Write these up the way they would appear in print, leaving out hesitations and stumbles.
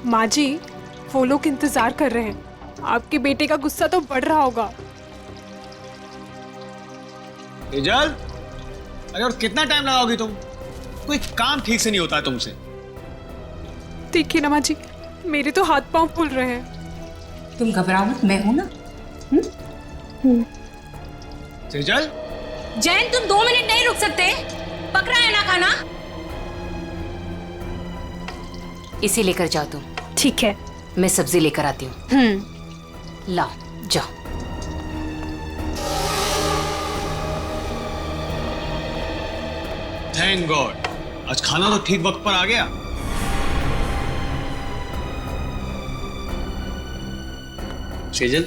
माँ जी, वो लोग इंतजार कर रहे हैं। आपके बेटे का गुस्सा तो बढ़ रहा होगा। तेजल, अरे और कितना टाइम लगाओगी तुम? कोई काम ठीक से नहीं होता है तुमसे। देखिए ना माँ जी, मेरे तो हाथ पांव फूल रहे हैं। तुम घबराओ मत, मैं हूं ना। तेजल, जैन तुम 2 मिनट नहीं रुक सकते? पक रहा है ना खाना? इसे लेकर जाओ तुम। ठीक है, मैं सब्जी लेकर आती हूँ। लाओ जाओ। थैंक गॉड, आज खाना तो ठीक वक्त पर आ गया। सेजल,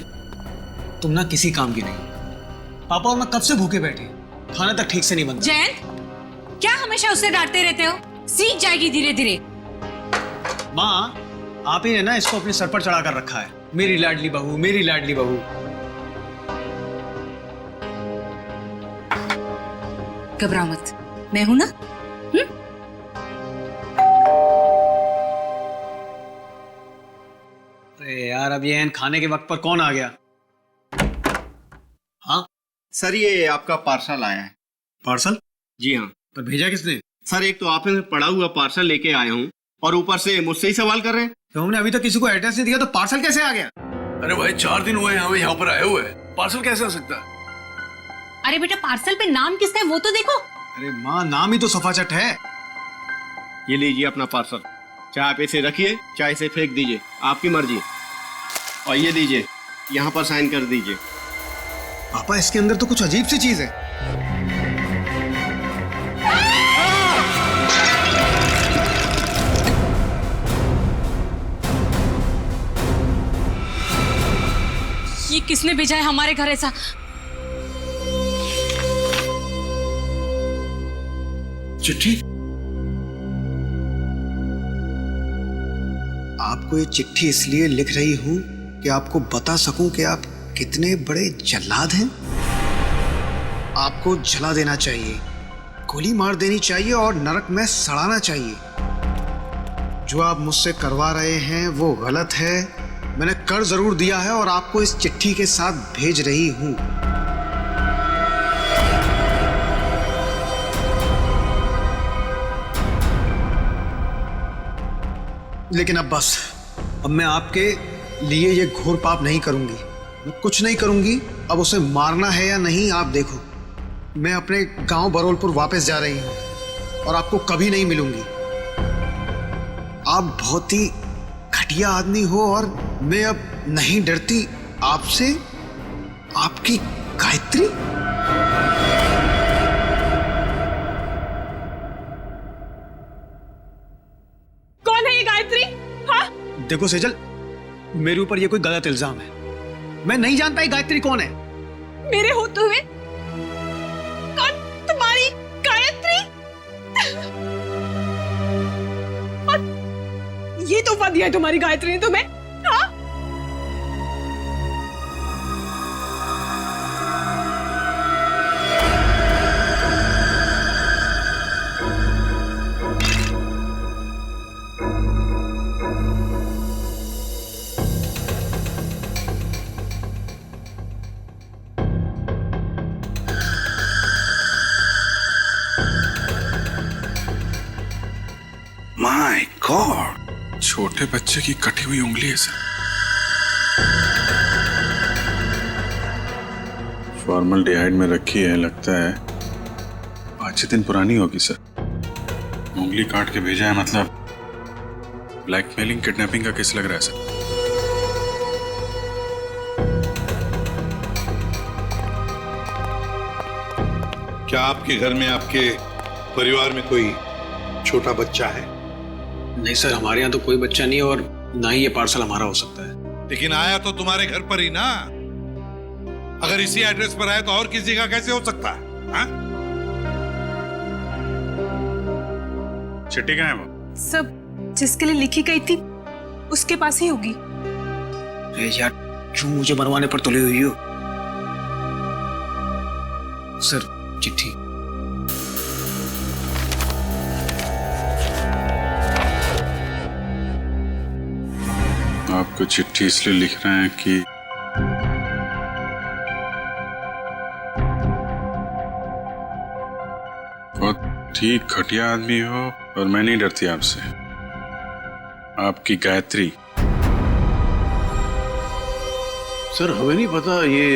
तुम ना किसी काम की नहीं। पापा और मैं कब से भूखे बैठे, खाना तक ठीक से नहीं बनता। जैन, क्या हमेशा उसे डांटते रहते हो? सीख जाएगी धीरे धीरे। माँ, आप ही ने ना इसको अपने सर पर चढ़ा कर रखा है। मेरी लाडली बहू, मेरी लाडली बहू। घबराओ मत, मैं हूं ना। अरे यार, अब ये खाने के वक्त पर कौन आ गया? हाँ सर, ये आपका पार्सल आया है। पार्सल? जी हाँ पर भेजा किसने? सर, एक तो आपने पड़ा हुआ पार्सल लेके आया हूँ और ऊपर से मुझसे ही सवाल कर रहे हैं। तो हमने अभी तक किसी को एड्रेस नहीं दिया, तो पार्सल कैसे आ गया? अरे भाई 4 दिन हुए हमें यहाँ पर आए हुए, पार्सल कैसे आ सकता है? अरे बेटा, पार्सल पे नाम किसका है वो तो देखो। अरे माँ, नाम ही तो सफाचट है। ये लीजिए अपना पार्सल। चाहे आप इसे रखिए, चाहे इसे फेंक दीजिए, आपकी मर्जी। और ये लीजिए, यहाँ पर साइन कर दीजिए। पापा, इसके अंदर तो कुछ अजीब सी चीज है। ये किसने भेजा है हमारे घर ऐसा? चिट्ठी? आपको ये चिट्ठी इसलिए लिख रही हूं कि आपको बता सकूं कि आप कितने बड़े जल्लाद हैं। आपको जला देना चाहिए, गोली मार देनी चाहिए और नरक में सड़ाना चाहिए। जो आप मुझसे करवा रहे हैं वो गलत है। मैंने कर जरूर दिया है और आपको इस चिट्ठी के साथ भेज रही हूं। लेकिन अब बस, अब मैं आपके लिए ये घोर पाप नहीं करूंगी। मैं कुछ नहीं करूंगी। अब उसे मारना है या नहीं, आप देखो। मैं अपने गांव बरोलपुर वापस जा रही हूं और आपको कभी नहीं मिलूंगी। आप बहुत ही घटिया आदमी हो और मैं अब नहीं डरती आपसे। आपकी गायत्री। कौन है ये गायत्री? हाँ? देखो सेजल, मेरे ऊपर ये कोई गलत इल्जाम है। मैं नहीं जानता ये गायत्री कौन है। मेरे होते हुए कौन तुम्हारी गायत्री? और ये तोहफा दिया है तुम्हारी गायत्री ने तुम्हें? हाँ? माय गॉड, छोटे बच्चे की कटी हुई उंगली है सर। फॉर्मल्डिहाइड में रखी है, लगता है 5-6 दिन पुरानी होगी सर। उंगली काट के भेजा है, मतलब ब्लैकमेलिंग किडनैपिंग का केस लग रहा है सर। क्या आपके घर में, आपके परिवार में कोई छोटा बच्चा है? नहीं सर, हमारे यहाँ तो कोई बच्चा नहीं और ना ही ये पार्सल हमारा हो सकता है। लेकिन आया तो तुम्हारे घर पर ही ना। अगर इसी एड्रेस पर आया तो और किसी का कैसे हो सकता है? हाँ? चिट्ठी कहाँ है वो? सब जिसके लिए लिखी गई थी उसके पास ही होगी। अरे यार, क्यों मुझे मरवाने पर तुले हुई हो? सर, चिट्ठी। आपको चिट्ठी इसलिए लिख रहे हैं कि बहुत ठीक घटिया आदमी हो, और मैं नहीं डरती आपसे। आपकी गायत्री। सर हमें नहीं पता ये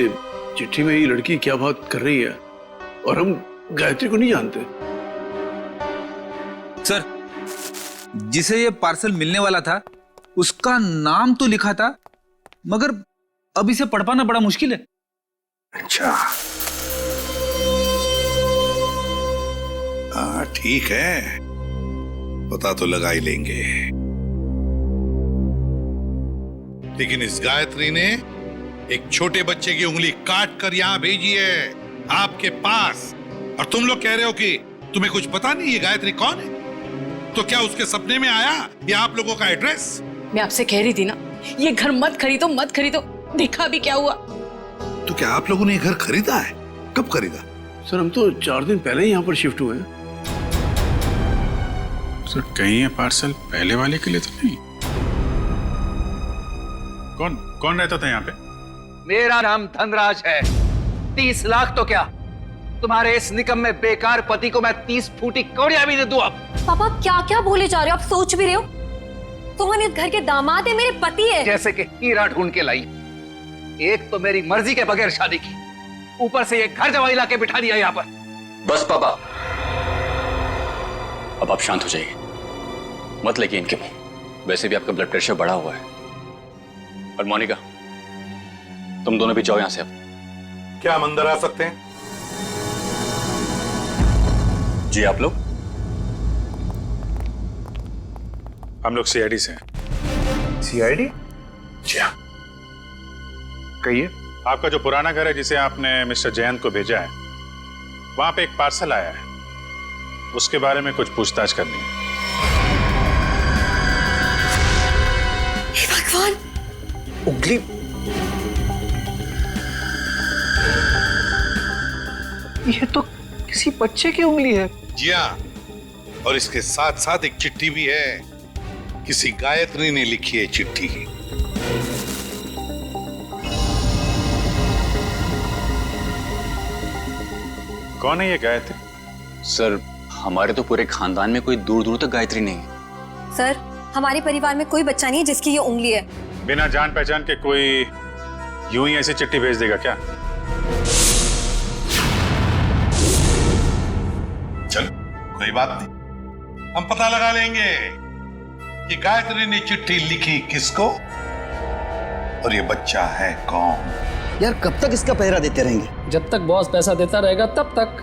चिट्ठी में ये लड़की क्या बात कर रही है, और हम गायत्री को नहीं जानते। सर, जिसे ये पार्सल मिलने वाला था उसका नाम तो लिखा था, मगर अब इसे पढ़ पाना बड़ा मुश्किल है। अच्छा, हाँ ठीक है, पता तो लगा ही लेंगे। लेकिन इस गायत्री ने एक छोटे बच्चे की उंगली काट कर यहां भेजी है आपके पास, और तुम लोग कह रहे हो कि तुम्हें कुछ पता नहीं ये गायत्री कौन है। तो क्या उसके सपने में आया ये आप लोगों का एड्रेस? मैं आपसे कह रही थी ना, ये घर मत खरीदो मत खरीदो, देखा भी क्या हुआ। तो क्या आप लोगों ने ये घर खरीदा है? कब खरीदा? सर हम तो 4 दिन पहले ही यहाँ पर शिफ्ट हुए हैं। सर कहीं ये पार्सल पहले वाले के लिए तो नहीं? कौन रहता था यहाँ पे? मेरा नाम धनराज है। 30 लाख तो क्या, तुम्हारे इस निकम में बेकार पति को मैं 30 फूटी कौड़ियां भी दे दूं। अब पापा क्या क्या बोले जा रहे हो आप? सोच भी रहे हो? सोहन इस घर के दामाद है, मेरे पति है। जैसे कि हीरा ढूंढ के लाई। एक तो मेरी मर्जी के बगैर शादी की, ऊपर से ये घर जवाई लाके बिठा दिया यहाँ पर। बस पापा, अब आप शांत हो जाइए, मत लगिए इनके मुंह। वैसे भी आपका ब्लड प्रेशर बढ़ा हुआ है। और मोनिका, तुम दोनों भी जाओ यहां से। अब क्या हम अंदर आ सकते हैं? जी आप लोग? हम लोग सीआईडी से हैं। सीआईडी? जी हाँ। कहिए। आपका जो पुराना घर है जिसे आपने मिस्टर जयंत को भेजा है, वहां पे एक पार्सल आया है, उसके बारे में कुछ पूछताछ करनी है। हे भगवान, उंगली ये तो किसी बच्चे की उंगली है। जी हाँ, और इसके साथ साथ एक चिट्ठी भी है। किसी गायत्री ने लिखी है चिट्ठी। कौन है ये गायत्री? सर, हमारे तो पूरे खानदान में कोई दूर दूर तक गायत्री नहीं है। सर हमारे परिवार में कोई बच्चा नहीं है जिसकी ये उंगली है। बिना जान पहचान के कोई यूं ही ऐसी चिट्ठी भेज देगा क्या? चल, कोई बात नहीं, हम पता लगा लेंगे कि गायत्री ने चिट्ठी लिखी किसको और ये बच्चा है कौन। यार कब तक इसका पहरा देते रहेंगे? जब तक बॉस पैसा देता रहेगा तब तक।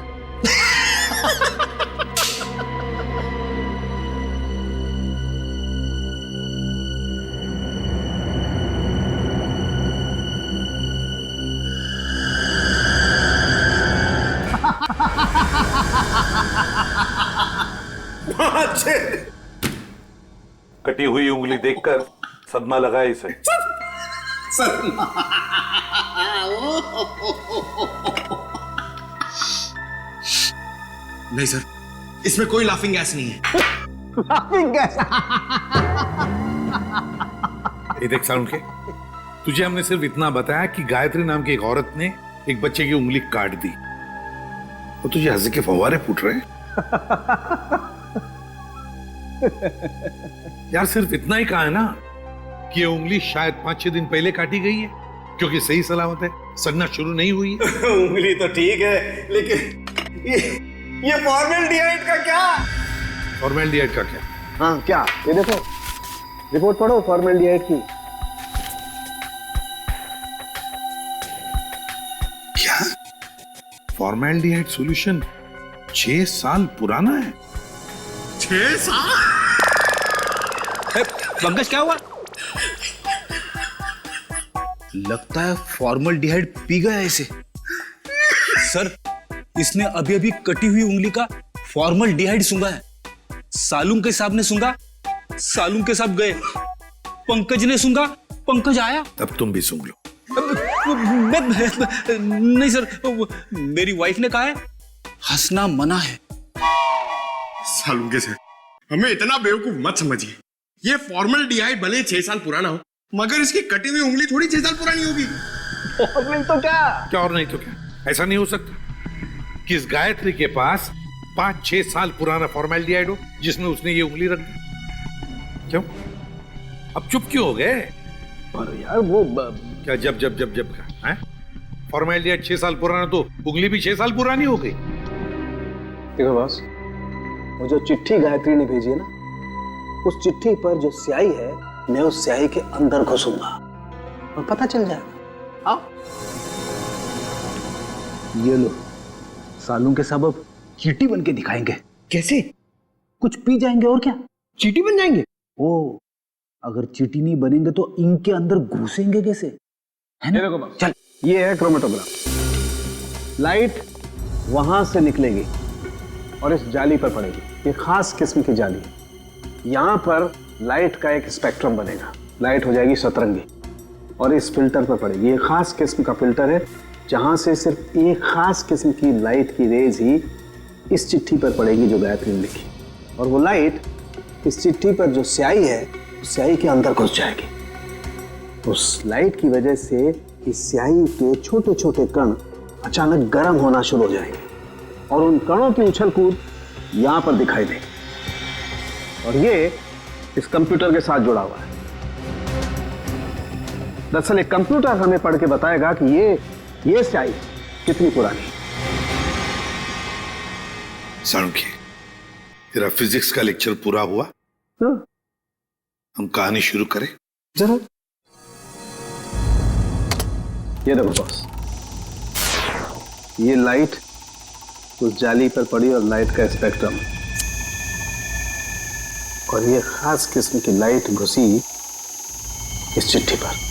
कटी हुई उंगली देखकर सदमा लगा इसे। नहीं सर, इसमें कोई लाफिंग गैस नहीं है। Laughing gas? ये देख साउंड के, तुझे हमने सिर्फ इतना बताया कि गायत्री नाम की एक औरत ने एक बच्चे की उंगली काट दी, और तुझे हंसी के फव्वारे फूट रहे हैं। यार सिर्फ इतना ही कहा है ना कि ये उंगली शायद 5-6 दिन पहले काटी गई है, क्योंकि सही सलामत है, सड़ना शुरू नहीं हुई है। उंगली तो ठीक है, लेकिन ये फॉर्मेल्डिहाइड का क्या? फॉर्मेल्डिहाइड का क्या? हाँ क्या? ये देखो, रिपोर्ट पढ़ो फॉर्मेल्डिहाइड की। क्या? फॉर्मेल्डिहाइड सॉल्यूशन 6 साल पुराना है? 6 साल? पंकज क्या हुआ? लगता है फॉर्मल्डिहाइड पी गया इसे। सर, इसने अभी अभी कटी हुई उंगली का फॉर्मल्डिहाइड सूंघा है। सालूम के साहब ने सूंघा, सालूम के साहब गए। पंकज ने सूंघा, पंकज आया। तब तुम भी सूंघ लो। नहीं सर, मेरी वाइफ ने कहा है हंसना मना है। सालूम के साहब, हमें इतना बेवकूफ मत समझिए। ये फॉर्मल्डिहाइड भले 6 साल पुराना हो, मगर इसकी कटी हुई उंगली थोड़ी 6 साल पुरानी होगी। और नहीं तो क्या और नहीं तो क्या? ऐसा नहीं हो सकता कि इस गायत्री के पास 5-6 साल पुराना फॉर्मेलिटीआइड हो जिसमें उसने ये उंगली रख दी। क्यों? अब चुप क्यों हो गए? और यार वो क्या जब जब जब जब का है? फॉर्मेलिटीआइड 6 साल पुराना तो उंगली भी 6 साल पुरानी हो गई। देखो बॉस, वो जो चिट्ठी गायत्री ने भेजी है ना, उस चिट्ठी पर जो स्याही है, मैं उस स्याही के अंदर घुसूंगा और पता चल जाएगा। आओ, ये लो, सालू के सब अब चींटी बन के दिखाएंगे। कैसे? कुछ पी जाएंगे और क्या, चींटी बन जाएंगे। ओ, अगर चींटी नहीं बनेंगे तो इनके अंदर घुसेंगे कैसे, है ना? देखो चल, ये है क्रोमेटोग्राफ। लाइट वहां से निकलेगी और इस जाली पर पड़ेगी। ये खास किस्म की जाली है। यहां पर लाइट का एक स्पेक्ट्रम बनेगा। लाइट हो जाएगी सतरंगी और इस फिल्टर पर पड़ेगी। ये खास किस्म का फिल्टर है जहां से सिर्फ एक खास किस्म की लाइट की रेज ही इस चिट्ठी पर पड़ेगी जो गायत्री ने लिखी, और वो लाइट इस चिट्ठी पर जो स्याही है उस स्याही के अंदर घुस जाएगी। उस लाइट की वजह से इस स्याही के छोटे छोटे कण अचानक गर्म होना शुरू हो जाएंगे और उन कणों की उछल कूद यहां पर दिखाई देगी। और ये इस कंप्यूटर के साथ जुड़ा हुआ है। दरअसल एक कंप्यूटर हमें पढ़ के बताएगा कि ये स्याही कितनी पुरानी है। साणुखी, तेरा फिजिक्स का लेक्चर पूरा हुआ? हम कहानी शुरू करें? जरूर। ये देखो बॉस, ये लाइट उस जाली पर पड़ी और लाइट का स्पेक्ट्रम, और ये खास किस्म की लाइट घुसी इस चिट्ठी पर।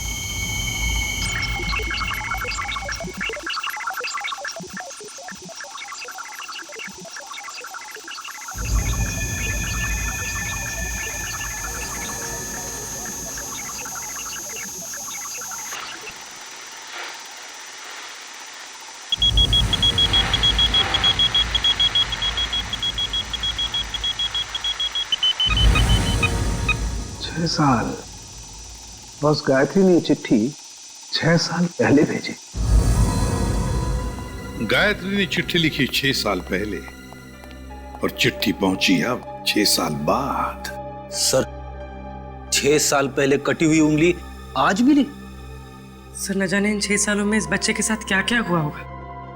साल बस गायत्री ने चिट्ठी 6 साल पहले भेजी। गायत्री ने चिट्ठी लिखी 6 साल पहले और चिट्ठी पहुंची अब 6 साल बाद। सर, 6 साल पहले कटी हुई उंगली आज मिली। सर, न जाने इन 6 सालों में इस बच्चे के साथ क्या क्या हुआ होगा।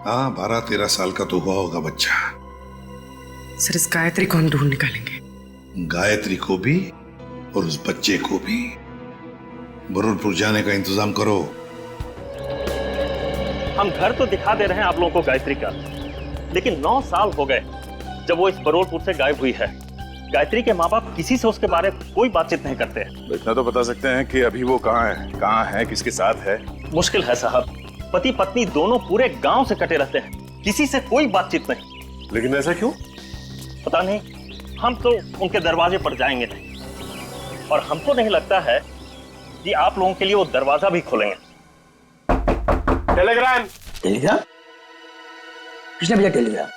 हाँ, 12-13 साल का तो हुआ होगा बच्चा। सर, इस गायत्री को हम ढूंढ निकालेंगे। गायत्री को भी और उस बच्चे को भी। बरूरपुर जाने का इंतजाम करो। हम घर तो दिखा दे रहे हैं आप लोगों को गायत्री का, लेकिन 9 साल हो गए जब वो इस बरूरपुर से गायब हुई है। गायत्री के माँ बाप किसी से उसके बारे में कोई बातचीत नहीं करते हैं। इतना तो बता सकते हैं कि अभी वो कहाँ है, किसके साथ है? मुश्किल है साहब, पति पत्नी दोनों पूरे गांव से कटे रहते हैं, किसी से कोई बातचीत नहीं। लेकिन ऐसा क्यों? पता नहीं, हम तो उनके दरवाजे पर जाएंगे नहीं, और हमको नहीं लगता है कि आप लोगों के लिए वो दरवाजा भी खोलेंगे। टेलीग्राम किसने भेजा? टेलीग्राम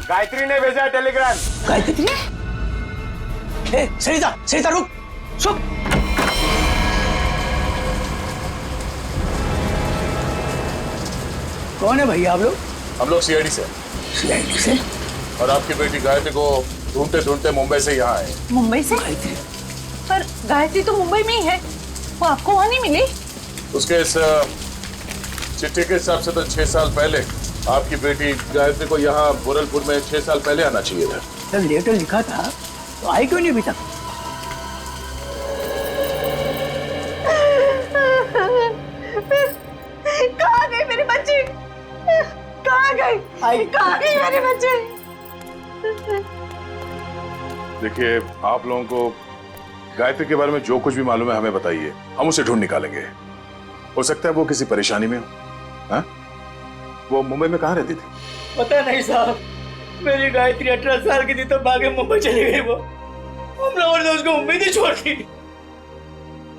गायत्री ने भेजा। टेलीग्राम गायत्री ने? सरिता रुक, सुन। कौन है भैया आप लोग? हम लोग सीआईडी से। सीआईडी से? और आपकी बेटी गायत्री को ढूंढते ढूंढते मुंबई से यहाँ आए। मुंबई से? पर गायत्री तो मुंबई में ही है, वो आपको वहां नहीं मिली? उसके इस चिट्ठी के हिसाब से तो 6 साल पहले आपकी बेटी गायत्री को यहाँ बुरलपुर में 6 साल पहले आना चाहिए था। जब लेटर लिखा था तो आई क्यों नहीं अभी तक? कहाँ गई मेरी बच्ची? कहाँ गई मेरे बच्चे? देखिए, आप लोगों को गायत्री के बारे में जो कुछ भी मालूम है हमें बताइए, हम उसे ढूंढ निकालेंगे। हो सकता है वो किसी परेशानी में हो। हाँ? वो मुंबई में कहाँ रहती थी? पता नहीं साहब, मेरी गायत्री 18 साल की थी तो भागे मुंबई चली गई। वो हम लोगों ने उसको मुंबई नहीं छोड़ दी।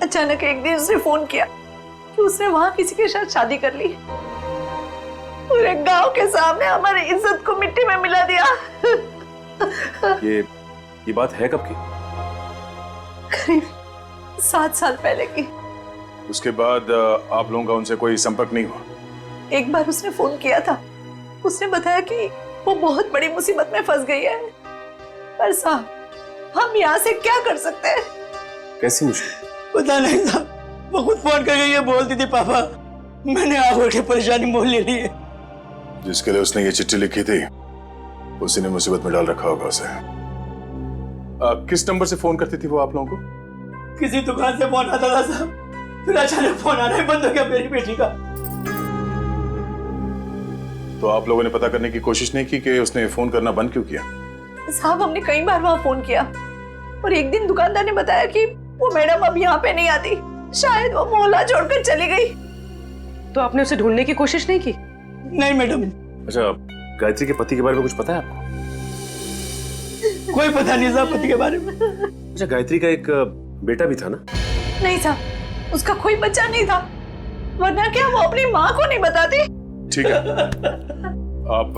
अचानक एक दिन उसने फोन किया कि उसने वहां किसी के साथ शादी कर ली। पूरे गांव के सामने हमारी इज्जत को मिट्टी में मिला दिया। ये बात है कब की? 7 साल पहले की। उसके बाद आप लोगों का उनसे कोई संपर्क नहीं हुआ? एक बार उसने फोन किया था, उसने बताया कि वो बहुत बड़ी मुसीबत में फंस गई है। पर साहब, हम यहाँ से क्या कर सकते हैं? कैसी मुश्किल? पता नहीं साहब, वो खुद फोन करके ये बोलती थी, पापा मैंने आगे की परेशानी मोल ले ली है। जिसके लिए उसने ये चिट्ठी लिखी थी उसी ने मुसीबत में डाल रखा होगा उसे। किस नंबर से फोन करती थी वो आप लोगों को? किसी दुकान से फोन आता था साहब, फिर अचानक फोन आना ही बंद हो गया मेरी बेटी का। तो आप लोगों ने पता करने की कोशिश नहीं की कि उसने फोन करना बंद क्यों किया? साहब, हमने कई बार वहाँ फोन किया और एक दिन दुकानदार ने बताया कि वो मैडम अब यहाँ पे नहीं आती, शायद वो मोहल्ला छोड़कर चली गई। तो आपने उसे ढूंढने की कोशिश नहीं की? नहीं मैडम। अच्छा, गायत्री के पति के बारे में कुछ पता है आपको? कोई पता नहीं साहब पति के बारे में। अच्छा, गायत्री का एक बेटा भी था ना? नहीं था, उसका कोई बच्चा नहीं था, वरना क्या वो अपनी माँ को नहीं बताती? ठीक है, आप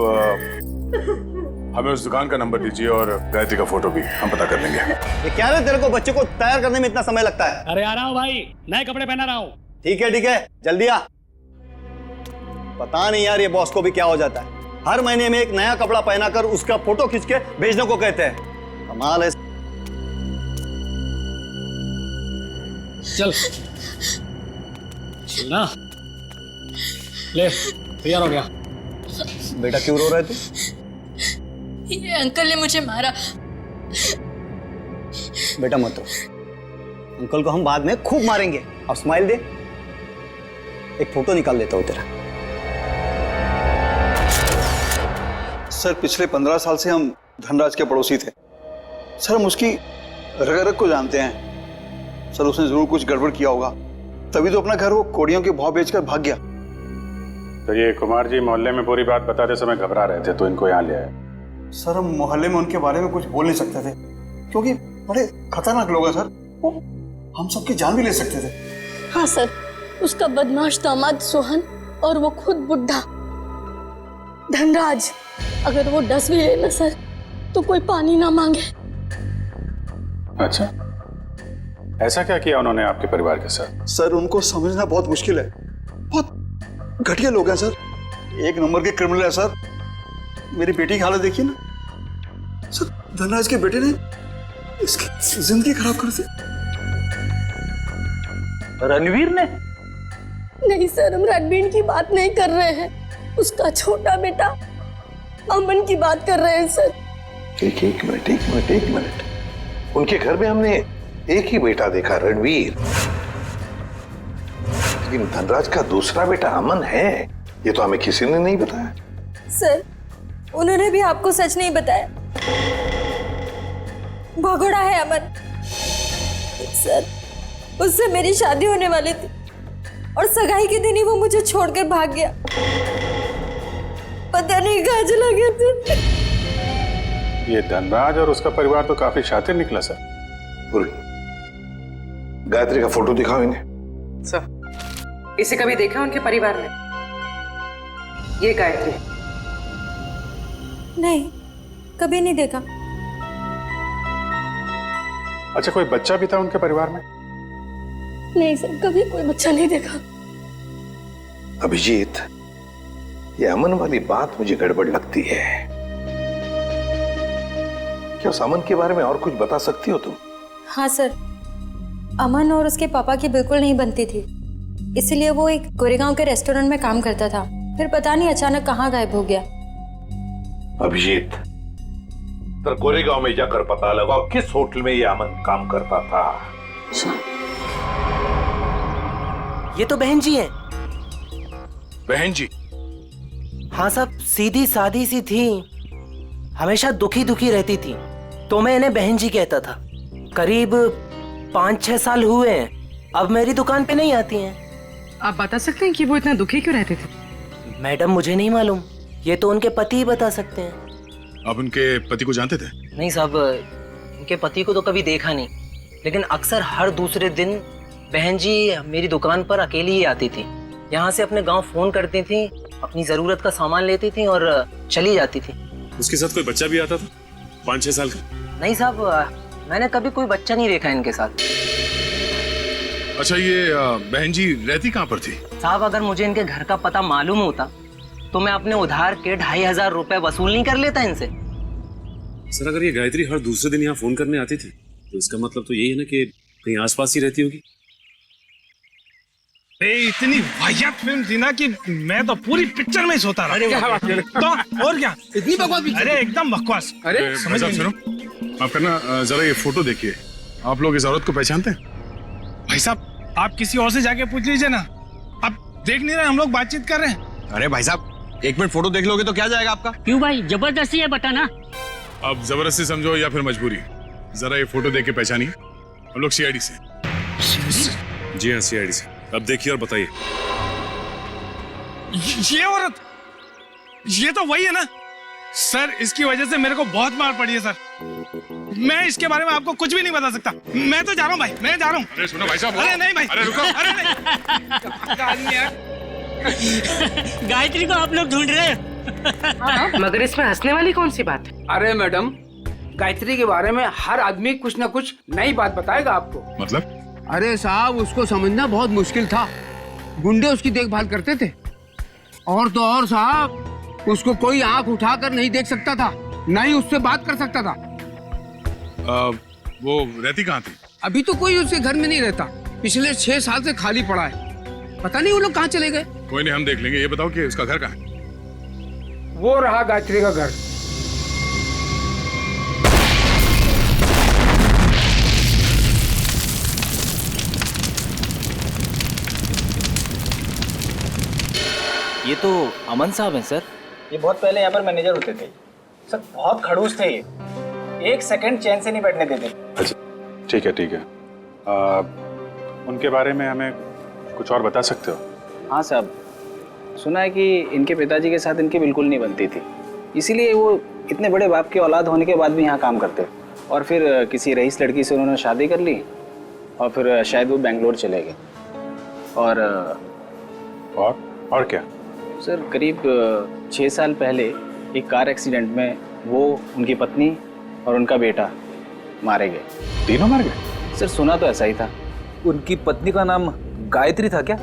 हमें उस दुकान का नंबर दीजिए और गायत्री का फोटो भी, हम पता कर लेंगे। ये क्या है तेरे को बच्चे को तैयार करने में इतना समय लगता है? अरे आ रहा हूँ भाई, नए कपड़े पहना रहा हूँ। ठीक है, जल्दी आ। पता नहीं यार ये बॉस को भी क्या हो जाता है, हर महीने में एक नया कपड़ा पहनाकर उसका फोटो खींच के भेजने को कहते हैं। कमाल है। चल ना, ले तैयार हो गया। बेटा क्यों रो रहा है तू? ये अंकल ने मुझे मारा। बेटा मत रो, अंकल को हम बाद में खूब मारेंगे। अब स्माइल दे, एक फोटो निकाल लेता हूं तेरा। सर पिछले 15 साल से हम धनराज के पड़ोसी थे सर। हम उसकी रग रग को जानते हैं सर। उसने जरूर कुछ गड़बड़ किया होगा, तभी तो अपना घर वो कोड़ियों के भाव बेचकर भाग गया। तो ये कुमार जी मोहल्ले में पूरी बात बताते समय घबरा रहे थे तो इनको यहाँ ले आए। सर हम मोहल्ले में उनके बारे में कुछ बोल नहीं सकते थे क्योंकि बड़े खतरनाक लोग हैं सर, वो हम सबकी जान भी ले सकते थे। हाँ सर, उसका बदमाश दामाद सोहन और वो खुद बुढ़ा धनराज, अगर वो डस भी ले ना सर तो कोई पानी ना मांगे। अच्छा, ऐसा क्या किया उन्होंने आपके परिवार के साथ? सर उनको समझना बहुत मुश्किल है, बहुत घटिया लोग हैं सर, एक नंबर के क्रिमिनल है सर। मेरी बेटी की हालत देखिए ना सर, धनराज के बेटे ने इसकी जिंदगी खराब कर दी। रणवीर ने? नहीं सर, हम रणवीर की बात नहीं कर रहे हैं, उसका छोटा बेटा अमन की बात कर रहे हैं सर। एक मिनट। उनके घर में हमने एक ही बेटा देखा, रणवीर, लेकिन धनराज का दूसरा बेटा अमन है, ये तो हमें किसी ने नहीं बताया। सर उन्होंने भी आपको सच नहीं बताया, भगोड़ा है अमन। सर उससे मेरी शादी होने वाली थी और सगाई के दिन ही वो मुझे छोड़कर भाग गया, पता नहीं कहाँ चला गया था। ये धनराज और उसका परिवार तो काफी शातिर निकला सर। गायत्री का फोटो दिखाओ इन्हें। सर इसे कभी देखा उनके परिवार में? ये गायत्री? नहीं, कभी नहीं देखा। अच्छा, कोई बच्चा भी था उनके परिवार में? नहीं सर, कभी कोई बच्चा नहीं देखा। अभिजीत, ये अमन वाली बात मुझे गड़बड़ लगती है। क्या उस अमन के बारे में और कुछ बता सकती हो तुम? हाँ सर, अमन और उसके पापा की बिल्कुल नहीं बनती थी, इसलिए वो एक गोरेगांव के रेस्टोरेंट में काम करता था, फिर पता नहीं अचानक कहाँ गायब हो गया। अभिजीत, तो गोरेगांव में जाकर पता लगाओ किस होटल में ये अमन काम करता था। ये तो बहन जी हैं। बहन जी? हाँ साहब, सीधी सादी सी थी, हमेशा दुखी दुखी रहती थी, तो मैं इन्हें बहन जी कहता था। करीब 5-6 साल हुए हैं, अब मेरी दुकान पे नहीं आती हैं। आप बता सकते हैं कि वो इतना दुखी क्यों रहते थे? मैडम मुझे नहीं मालूम, ये तो उनके पति ही बता सकते हैं। आप उनके पति को जानते थे? नहीं साहब, उनके पति को तो कभी देखा नहीं, लेकिन अक्सर हर दूसरे दिन बहन जी मेरी दुकान पर अकेली ही आती थी। यहाँ से अपने गांव फोन करती थी, अपनी जरूरत का सामान लेती थी और चली जाती थी। उसके साथ कोई बच्चा भी आता था 5-6 साल का? नहीं साहब, मैंने कभी कोई बच्चा नहीं देखा इनके साथ। अच्छा, ये बहन जी रहती कहाँ पर थी? साहब, अगर मुझे इनके घर का पता मालूम होता तो मैं अपने उधार के 2500 रुपए वसूल नहीं कर लेता इनसे। सर, अगर ये गायत्री हर दूसरे दिन यहाँ फोन करने आती थी तो इसका मतलब तो यही है ना कि कहीं आसपास ही रहती होगी। इतनी वाहियात फिल्म थी ना कि मैं तो पूरी पिक्चर में सोता रहा। क्या बात कर रहे? तो और क्या, इतनी बकवास पिक्चर? अरे एकदम बकवास। अरे समझ में सुनो, आप करना जरा ये फोटो देखिए। आप लोग इस औरत को पहचानते हैं? भाई साहब, आप किसी और से जाके पूछ लीजिए ना। आप देख नहीं रहे हम लोग बातचीत कर रहे हैं। अरे भाई साहब, 1 मिनट फोटो देख लोगे तो क्या जाएगा आपका? क्यों भाई, जबरदस्ती है बताना। अब जबरदस्ती समझो या फिर मजबूरी, जरा ये फोटो देख के पहचानिए। हम लोग सीआईडी से। जी हाँ, सीआईडी से। अब देखिए और बताइए। ये औरत, ये तो वही है ना सर। इसकी वजह से मेरे को बहुत मार पड़ी है सर। मैं इसके बारे में आपको कुछ भी नहीं बता सकता। मैं तो जा रहा हूँ भाई, मैं जा रहा हूँ। अरे सुनो भाई साहब। अरे नहीं भाई, अरे रुको। अरे नहीं। गायत्री को आप लोग ढूंढ रहे हैं। मगर इसमें हंसने वाली कौन सी बात है? अरे मैडम, गायत्री के बारे में हर आदमी कुछ न कुछ नई बात बताएगा आपको। मतलब? अरे साहब, उसको समझना बहुत मुश्किल था। गुंडे उसकी देखभाल करते थे। और तो और साहब, उसको कोई आंख उठाकर नहीं देख सकता था, न ही उससे बात कर सकता था। वो रहती कहाँ थी? अभी तो कोई उसके घर में नहीं रहता। पिछले 6 साल से खाली पड़ा है। पता नहीं वो लोग कहाँ चले गए। कोई नहीं, हम देख लेंगे। ये बताओ कि उसका घर कहाँ है? वो रहा गायत्री का घर। ये तो अमन साहब हैं सर। ये बहुत पहले यहाँ पर मैनेजर होते थे सर। बहुत खड़ूस थे ये, 1 सेकंड चैन से नहीं बैठने देते। अच्छा, ठीक है ठीक है। उनके बारे में हमें कुछ और बता सकते हो? हाँ साहब, सुना है कि इनके पिताजी के साथ इनकी बिल्कुल नहीं बनती थी, इसीलिए वो इतने बड़े बाप की औलाद होने के बाद भी यहाँ काम करते। और फिर किसी रईस लड़की से उन्होंने शादी कर ली और फिर शायद वो बेंगलोर चले गए। और क्या सर, करीब 6 साल पहले एक कार एक्सीडेंट में वो, उनकी पत्नी और उनका बेटा मारे गए। तीनों मार गए? सर सुना तो ऐसा ही था। उनकी पत्नी का नाम गायत्री था क्या?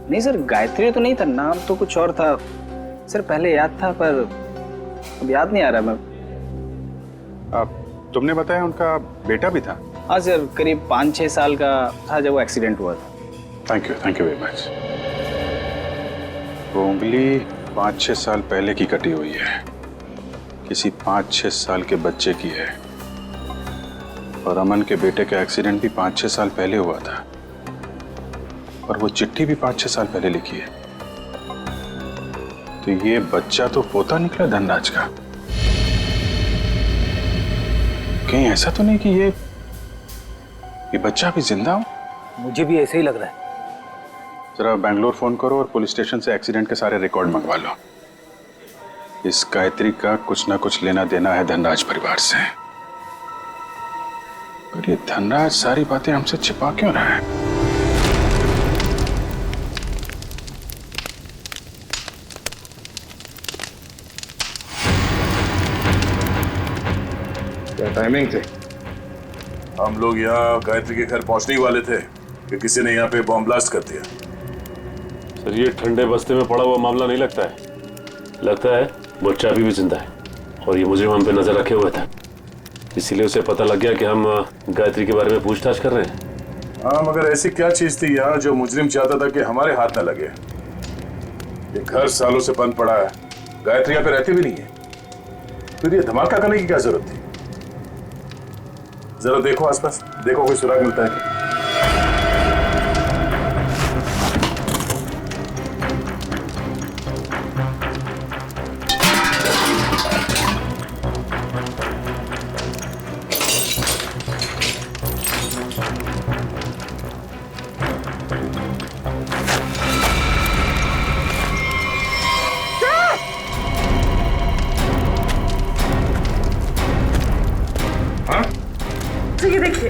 नहीं सर, गायत्री तो नहीं था, नाम तो कुछ और था सर। पहले याद था पर अब याद नहीं आ रहा। मैं तुमने बताया उनका बेटा भी था? हाँ सर, करीब 5-6 साल का था जब वो एक्सीडेंट हुआ था। Thank you very much. वो उंगली 5-6 साल पहले की कटी हुई है, किसी 5-6 साल के बच्चे की है। और अमन के बेटे का एक्सीडेंट भी 5-6 साल पहले हुआ था, और वो चिट्ठी भी 5-6 साल पहले लिखी है। तो ये बच्चा तो पोता निकला धनराज का। कहीं ऐसा तो नहीं कि ये बच्चा अभी जिंदा हो? मुझे भी ऐसे ही लग रहा है। जरा बेंगलोर फोन करो और पुलिस स्टेशन से एक्सीडेंट के सारे रिकॉर्ड मंगवा लो। इस गायत्री का कुछ ना कुछ लेना देना है धनराज परिवार से। और ये धनराज सारी बातें हमसे छिपा क्यों रहा है? क्या टाइमिंग थे? हम लोग यहाँ गायत्री के घर पहुंचने ही वाले थे कि किसी ने यहाँ पे बॉम्ब ब्लास्ट कर दिया। सर, ये ठंडे बस्ते में पड़ा हुआ मामला नहीं लगता है। लगता है बच्चा अभी भी जिंदा है और ये मुजरिम हम पे नजर रखे हुए था, इसीलिए उसे पता लग गया कि हम गायत्री के बारे में पूछताछ कर रहे हैं। हाँ, मगर ऐसी क्या चीज थी यहाँ जो मुजरिम चाहता था कि हमारे हाथ न लगे? ये घर सालों से बंद पड़ा है, गायत्री यहाँ पे रहती भी नहीं है, फिर ये धमाका करने की क्या जरूरत थी? जरा देखो आसपास, देखो कोई सुराग मिलता है क्या? ये देखिए,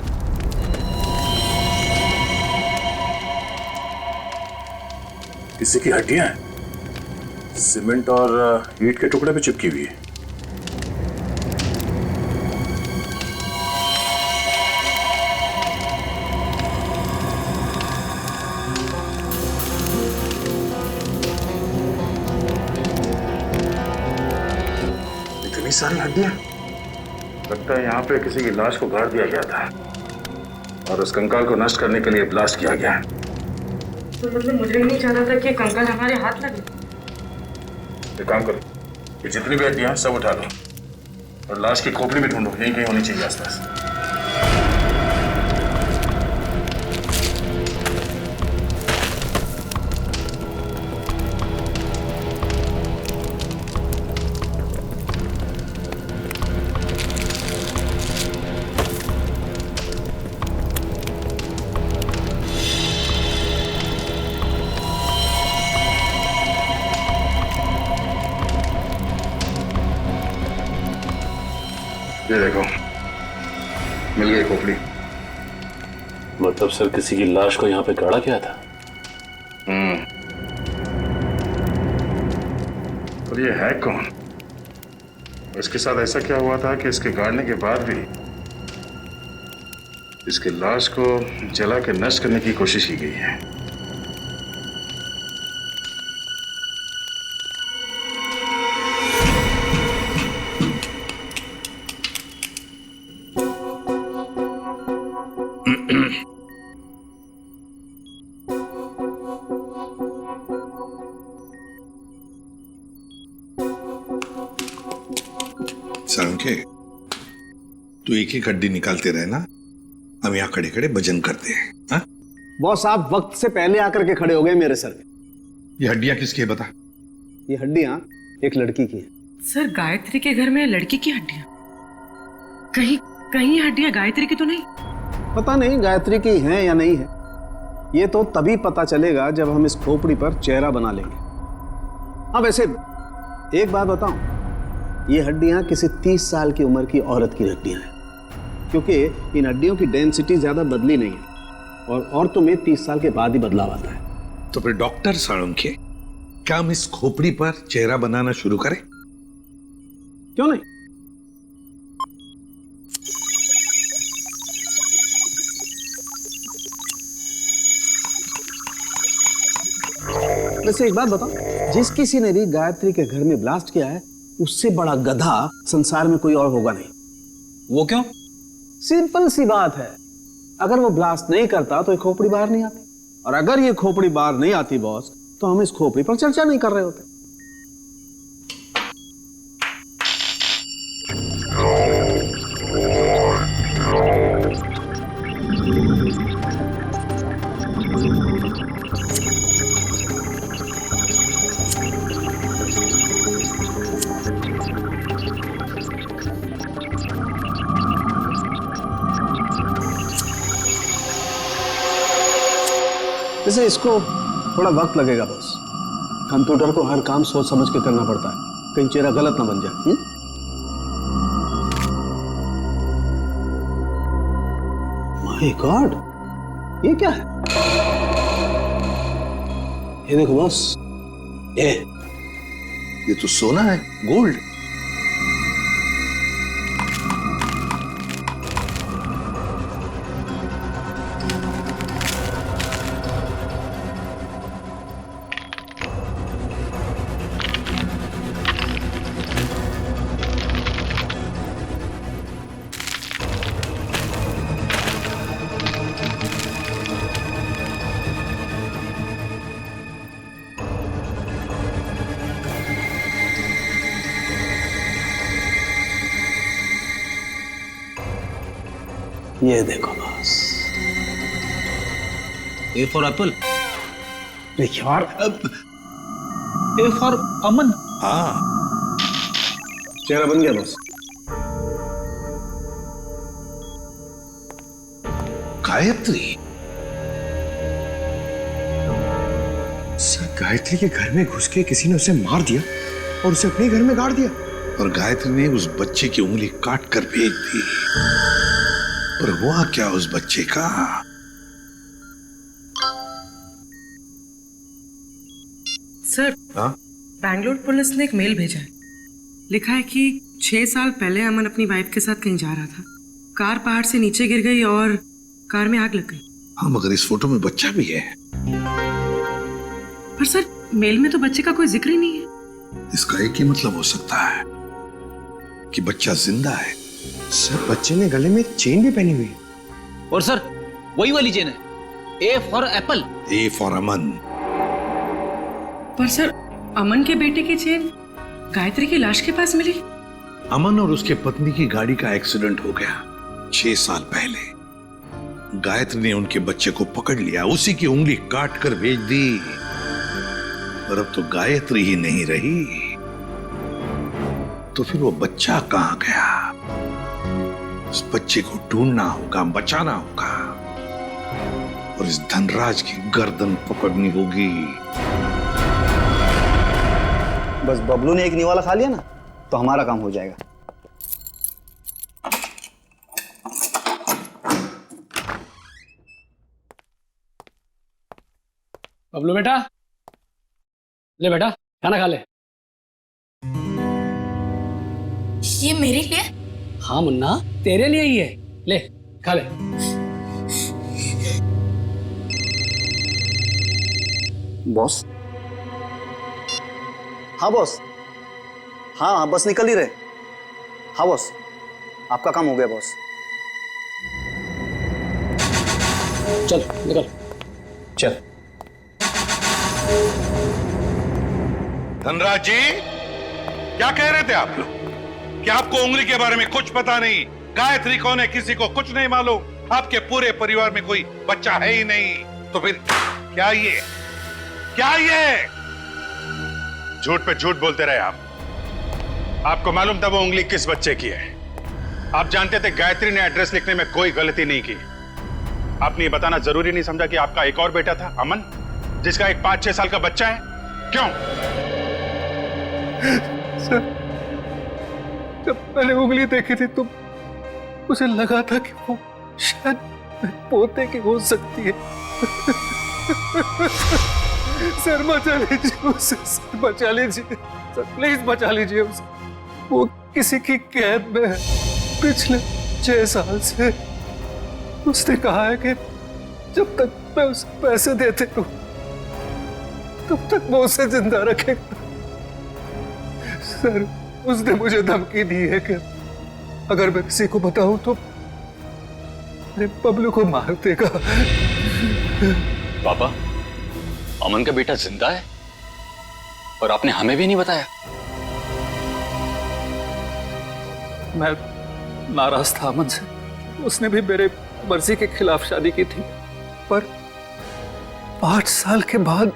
किसी की हड्डियां हैं, सीमेंट और ईंट के टुकड़े पे चिपकी हुई है। सारी हड्डियां। लगता है यहाँ पे किसी की लाश को गाड़ दिया गया था और उस कंकाल को नष्ट करने के लिए ब्लास्ट किया गया। तो मतलब मुझे नहीं चाहता था कि कंकाल हमारे हाथ लगे। एक काम करो, ये जितनी भी हड्डियां सब उठा लो और लाश की खोपड़ी भी ढूंढो, यहीं कहीं होनी चाहिए आसपास। ये देखो, मिल गई खोपड़ी। मतलब सर किसी की लाश को यहाँ पे गाड़ा गया था? और ये है कौन? इसके साथ ऐसा क्या हुआ था कि इसके गाड़ने के बाद भी इसकी लाश को जला के नष्ट करने की कोशिश की गई है? सालुंखे, तू एक ही हड्डी निकालते रहे ना, हम यहाँ खड़े खड़े भजन करते हैं। हाँ? बॉस आप वक्त से पहले आकर के खड़े हो गए मेरे सर पे। ये हड्डियां किसकी है बता? ये हड्डियां एक लड़की की है। सर गायत्री के घर में लड़की की हड्डियां? कहीं कहीं हड्डियां गायत्री की तो नहीं? पता नहीं गायत्री की हैं या नहीं है, ये तो तभी पता चलेगा जब हम इस खोपड़ी पर चेहरा बना लेंगे। हाँ वैसे एक बात बताऊं, ये हड्डियां किसी 30 साल की उम्र की औरत की हड्डियां हैं, क्योंकि इन हड्डियों की डेंसिटी ज्यादा बदली नहीं है और औरतों में 30 साल के बाद ही बदलाव आता है। तो फिर डॉक्टर सालुंखे, क्या हम इस खोपड़ी पर चेहरा बनाना शुरू करें? क्यों नहीं? वैसे एक बात बताओ, जिस किसी ने भी गायत्री के घर में ब्लास्ट किया है उससे बड़ा गधा संसार में कोई और होगा नहीं। वो क्यों? सिंपल सी बात है, अगर वो ब्लास्ट नहीं करता तो ये खोपड़ी बाहर नहीं आती, और अगर ये खोपड़ी बाहर नहीं आती बॉस, तो हम इस खोपड़ी पर चर्चा नहीं कर रहे होते। जैसे इसको थोड़ा वक्त लगेगा बॉस, कंप्यूटर को हर काम सोच समझ के करना पड़ता है, कहीं चेहरा गलत ना बन जाए। माय गॉड, ये क्या है? ये देखो बॉस, ये तो सोना है, गोल्ड। ये देखो बॉस, ए फॉर एप्पल। यार, ए फॉर अमन। हाँ, चेहरा बन गया बॉस। गायत्री, सर गायत्री के घर में घुस के किसी ने उसे मार दिया और उसे अपने घर में गाड़ दिया, और गायत्री ने उस बच्चे की उंगली काट कर फेंक दी। पर हुआ क्या उस बच्चे का? सर, बैंगलोर पुलिस ने एक मेल भेजा है, लिखा है कि 6 साल पहले अमन अपनी वाइफ के साथ कहीं जा रहा था, कार पहाड़ से नीचे गिर गई और कार में आग लग गई। हाँ, मगर इस फोटो में बच्चा भी है। पर सर, मेल में तो बच्चे का कोई जिक्र ही नहीं है। इसका एक ही मतलब हो सकता है, कि बच्चा जिंदा है। सर बच्चे ने गले में चेन भी पहनी हुई है। और सर वही वाली चेन है, A for apple. A for Aman. पर सर अमन के बेटे की चेन गायत्री की लाश के पास मिली। अमन और उसके पत्नी की गाड़ी का एक्सीडेंट हो गया 6 साल पहले। गायत्री ने उनके बच्चे को पकड़ लिया, उसी की उंगली काट कर भेज दी। पर अब तो गायत्री ही नहीं रही, तो फिर वो बच्चा कहां गया? उस बच्चे को ढूंढना होगा, बचाना होगा और इस धनराज की गर्दन पकड़नी होगी। बस बबलू ने एक निवाला खा लिया ना तो हमारा काम हो जाएगा। बबलू बेटा, ले बेटा खाना खा ले। ये मेरे लिए? हाँ मुन्ना, तेरे लिए ही है, ले खा ले। बॉस? हाँ बॉस। हाँ बस निकल ही रहे। हाँ बॉस, आपका काम हो गया बॉस। चल निकल। चल। धनराज जी, क्या कह रहे थे आप लोग कि आपको उंगली के बारे में कुछ पता नहीं? गायत्री कौन है किसी को कुछ नहीं मालूम। आपके पूरे परिवार में कोई बच्चा है ही नहीं, तो फिर क्या ये झूठ पे झूठ बोलते रहे आप। आपको मालूम था वो उंगली किस बच्चे की है। आप जानते थे गायत्री ने एड्रेस लिखने में कोई गलती नहीं की। आपने ये बताना जरूरी नहीं समझा कि आपका एक और बेटा था अमन, जिसका एक 5-6 साल का बच्चा है? क्यों? सर, जब मैंने उंगली देखी थी तो मुझे लगा था कि वो शायद पोते की हो सकती है। सर बचा लीजिए उसे, सर बचा लीजिए, सर प्लीज बचा लीजिए उसे। वो किसी की कैद में है पिछले 6 साल से। उसने कहा है कि जब तक मैं उसे पैसे देते रहूं तब तक वो उसे जिंदा रखेगा। सर उसने मुझे धमकी दी है कि अगर मैं किसी को बताऊं तो मेरे बबलू को मार देगा। पापा, अमन का बेटा जिंदा है और आपने हमें भी नहीं बताया। मैं नाराज था अमन से। उसने भी मेरे मर्जी के खिलाफ शादी की थी, पर 5 साल के बाद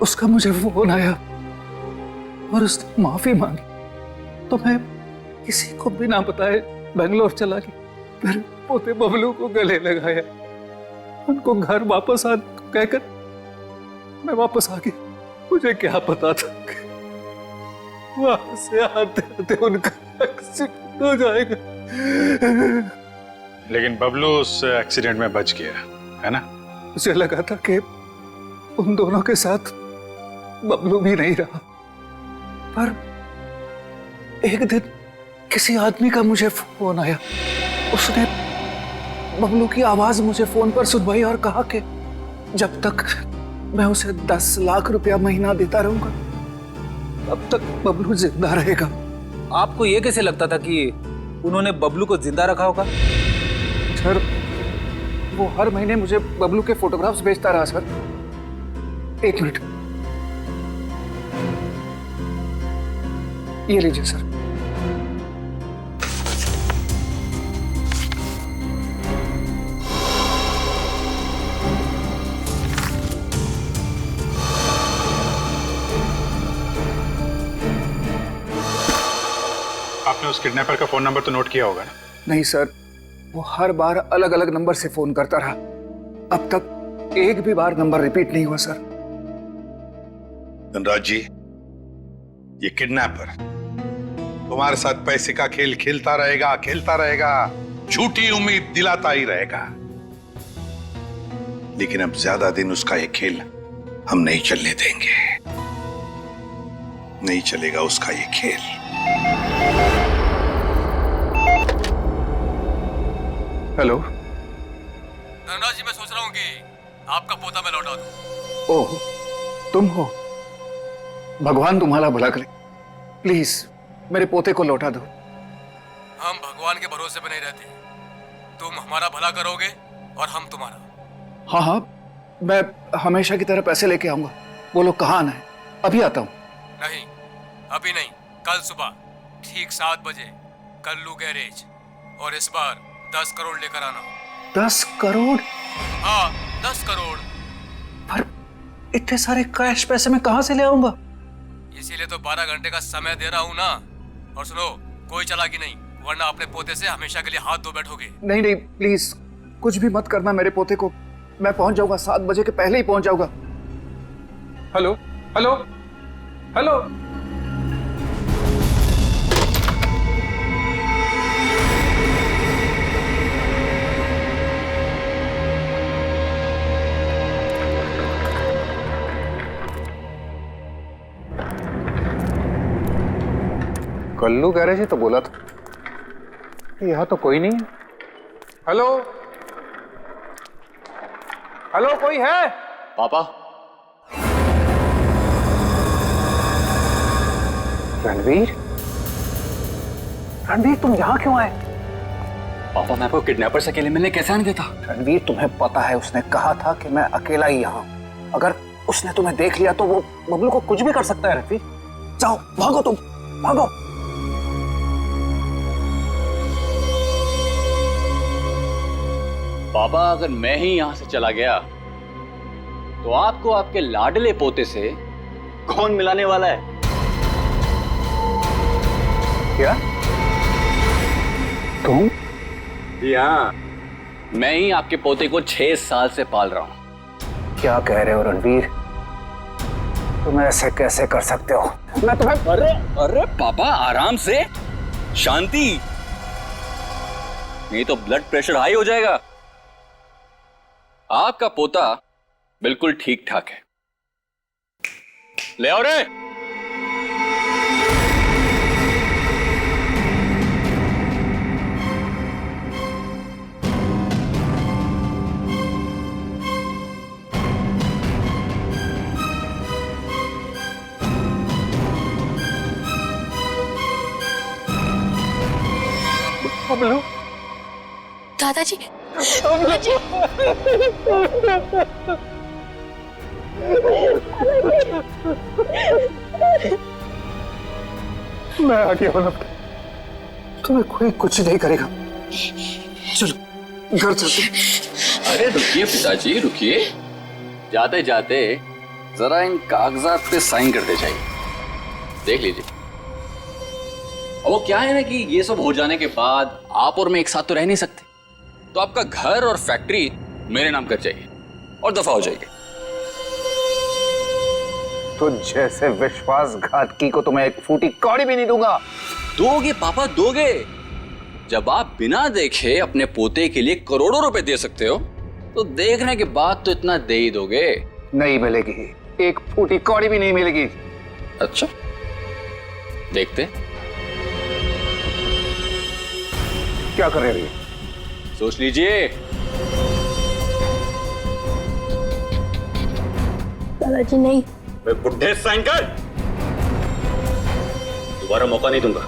उसका मुझे फोन आया और उसने माफी मांगी, तो मैं किसी को बिना बताए बेंगलोर चला गया। फिर पोते बबलू को गले लगाया, उनको घर वापस आने को कहकर मैं वापस आ गया। मुझे क्या पता था कि वहां से आते आते उनका एक्सीडेंट हो जाएगा। लेकिन बबलू उस एक्सीडेंट में बच गया है ना? मुझे लगा था कि उन दोनों के साथ बबलू भी नहीं रहा, पर एक दिन किसी आदमी का मुझे फोन आया। उसने बबलू की आवाज मुझे फोन पर सुनवाई और कहा कि जब तक मैं उसे 10 लाख रुपया महीना देता रहूंगा तब तक बबलू जिंदा रहेगा। आपको ये कैसे लगता था कि उन्होंने बबलू को जिंदा रखा होगा? सर वो हर महीने मुझे बबलू के फोटोग्राफ्स भेजता रहा। सर 1 मिनट, ये लीजिए सर। आपने उस किडनैपर का फोन नंबर तो नोट किया होगा ना? नहीं सर, वो हर बार अलग अलग नंबर से फोन करता रहा। अब तक एक भी बार नंबर रिपीट नहीं हुआ सर। धनराज जी, ये किडनैपर तुम्हारे साथ पैसे का खेल खेलता रहेगा, झूठी उम्मीद दिलाता ही रहेगा। लेकिन अब ज्यादा दिन उसका ये खेल हम नहीं चलने देंगे। नहीं चलेगा उसका ये खेल। हेलो धनराज जी, मैं सोच रहा हूँ कि आपका पोता मैं लौटा दूं। ओह, तुम हो? भगवान तुम्हारा भला करे। प्लीज मेरे पोते को लौटा दो। हम भगवान के भरोसे पे नहीं रहते। तुम हमारा भला करोगे और हम तुम्हारा। हाँ हाँ, मैं हमेशा की तरह पैसे लेके आऊंगा। बोलो कहाँ आना है, अभी आता हूँ। नहीं, अभी नहीं, कल सुबह ठीक 7 बजे कल्लू गैरेज, और इस बार 10 करोड़ लेकर आना। 10 करोड़? हाँ, 10 करोड़। पर इतने सारे कैश पैसे मैं कहाँ से ले आऊंगा? इसीलिए तो 12 घंटे का समय दे रहा हूँ ना। और सुनो, कोई चालाकी नहीं, वरना अपने पोते से हमेशा के लिए हाथ धो बैठोगे। नहीं नहीं, प्लीज कुछ भी मत करना मेरे पोते को। मैं पहुंच जाऊंगा, 7 बजे के पहले ही पहुंच जाऊंगा। Hello hello hello. Kallu garage ही तो बोला था, यहाँ तो कोई नहीं है। हेलो हेलो, कोई है? पापा। रणवीर, रणवीर तुम यहाँ क्यों आए? पापा, मैं आपको किडनैपर से अकेले मिलने कैसे आने देता? रणवीर, तुम्हें पता है उसने कहा था कि मैं अकेला ही यहाँ। अगर उसने तुम्हें देख लिया तो वो बबलू को कुछ भी कर सकता है। रणवीर जाओ, भागो, तुम भागो। पापा, अगर मैं ही यहां से चला गया तो आपको आपके लाडले पोते से कौन मिलाने वाला है? क्या? तुम? हाँ, मैं ही आपके पोते को 6 साल से पाल रहा हूं। क्या कह रहे हो रणवीर? तुम ऐसे कैसे कर सकते हो? मैं तुम्हें... अरे पापा, आराम से, शांति, नहीं तो ब्लड प्रेशर हाई हो जाएगा। आपका पोता बिल्कुल ठीक ठाक है। ले आओ रे। बबलू, दादाजी, मैं आ गया हूं। तुम्हें कोई कुछ नहीं करेगा। चलो घर चलते। अरे रुकिए पिताजी, रुकिए। जाते जाते जरा इन कागजात पे साइन करते जाइए, देख लीजिए। वो क्या है ना कि ये सब हो जाने के बाद आप और मैं एक साथ तो रह नहीं सकते, तो आपका घर और फैक्ट्री मेरे नाम कर जाइए और दफा हो जाएगी। तो जैसे विश्वासघातकी को तो मैं एक फूटी कौड़ी भी नहीं दूंगा। दोगे पापा, दोगे। जब आप बिना देखे अपने पोते के लिए करोड़ों रुपए दे सकते हो, तो देखने के बाद तो इतना दे ही दोगे। नहीं मिलेगी, एक फूटी कौड़ी भी नहीं मिलेगी। अच्छा, देखते। क्या कर रहे हो? सोच लीजिए। दादाजी नहीं। मैं बुढ़े साइन कर, दोबारा मौका नहीं दूंगा।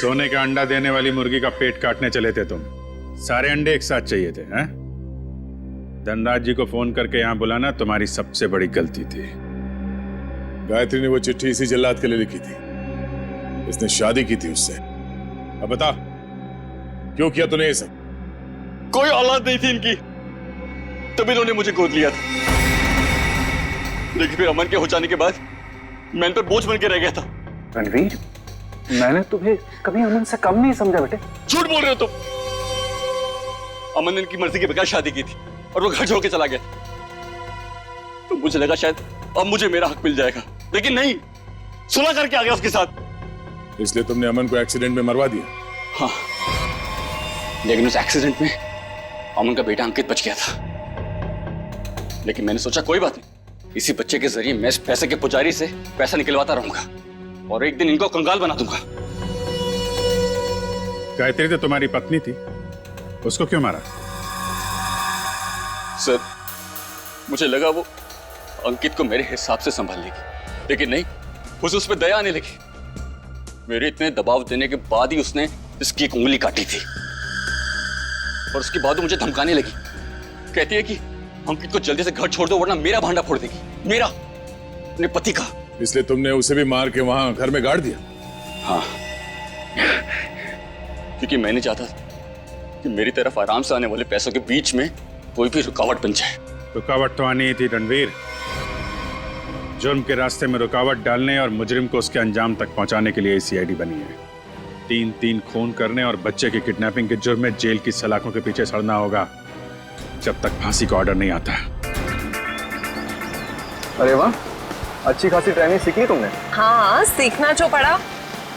सोने का अंडा देने वाली मुर्गी का पेट काटने चले थे तुम। सारे अंडे एक साथ चाहिए थे, हैं? धनराज जी को फोन करके यहां बुलाना तुम्हारी सबसे बड़ी गलती थी। गायत्री ने वो चिट्ठी इसी जल्लाद के लिए लिखी थी। इसने शादी की थी उससे। अब बता, क्यों किया तूने ये सब? कोई औलाद नहीं थी इनकी, तभी इन्होंने मुझे गोद लिया था। लेकिन फिर अमन के हो जाने के बाद मैं इन पर बोझ बन के रह गया था। रणवीर, मैंने तुम्हें कभी अमन से कम नहीं समझा बेटे। झूठ बोल रहे हो तुम। अमन ने इनकी मर्जी के बगैर शादी की थी और वो घर छोड़ के चला गया। तो मुझे लगा शायद अब मुझे मेरा हक मिल जाएगा, लेकिन नहीं, सुलह करके आ गया उसके साथ। इसलिए तुमने अमन को एक्सीडेंट में मरवा दिया? हाँ, लेकिन उस एक्सीडेंट में अमन का बेटा अंकित बच गया था। लेकिन मैंने सोचा कोई बात नहीं, इसी बच्चे के जरिए मैं इस पैसे के पुजारी से पैसा निकलवाता रहूंगा और एक दिन इनको कंगाल बना दूंगा। गायत्री तो तुम्हारी पत्नी थी, उसको क्यों मारा? सर, मुझे लगा वो अंकित को मेरे हिसाब से संभाल लेगी, लेकिन नहीं, उसे उस पर दया आने लगी। मेरे इतने दबाव देने के बाद ही उसने इसकी एक उंगली काटी थी और उसके बाद मुझे धमकाने लगी। कहती है कि अंकित को जल्दी से घर छोड़ दो वरना मेरा भांडा फोड़ देगी, मेरा, अपने पति का। इसलिए तुमने उसे भी मार के वहां घर में गाड़ दिया? हाँ, क्योंकि मैं नहीं चाहता कि मेरी तरफ आराम से आने वाले पैसों के बीच में कोई भी रुकावट बन जाए। रुकावट तो आनी ही थी रणवीर। जुर्म के रास्ते में रुकावट डालने और मुजरिम को उसके अंजाम तक पहुंचाने के लिए सीआईडी बनी है। 3-3 खून करने और बच्चे की किडनैपिंग के जुर्म में जेल की सलाखों के पीछे सड़ना होगा जब तक फांसी का ऑर्डर नहीं आता। अरे वाह, अच्छी खासी ट्रेनिंग सीखी तुमने। हाँ, सीखना जो पड़ा।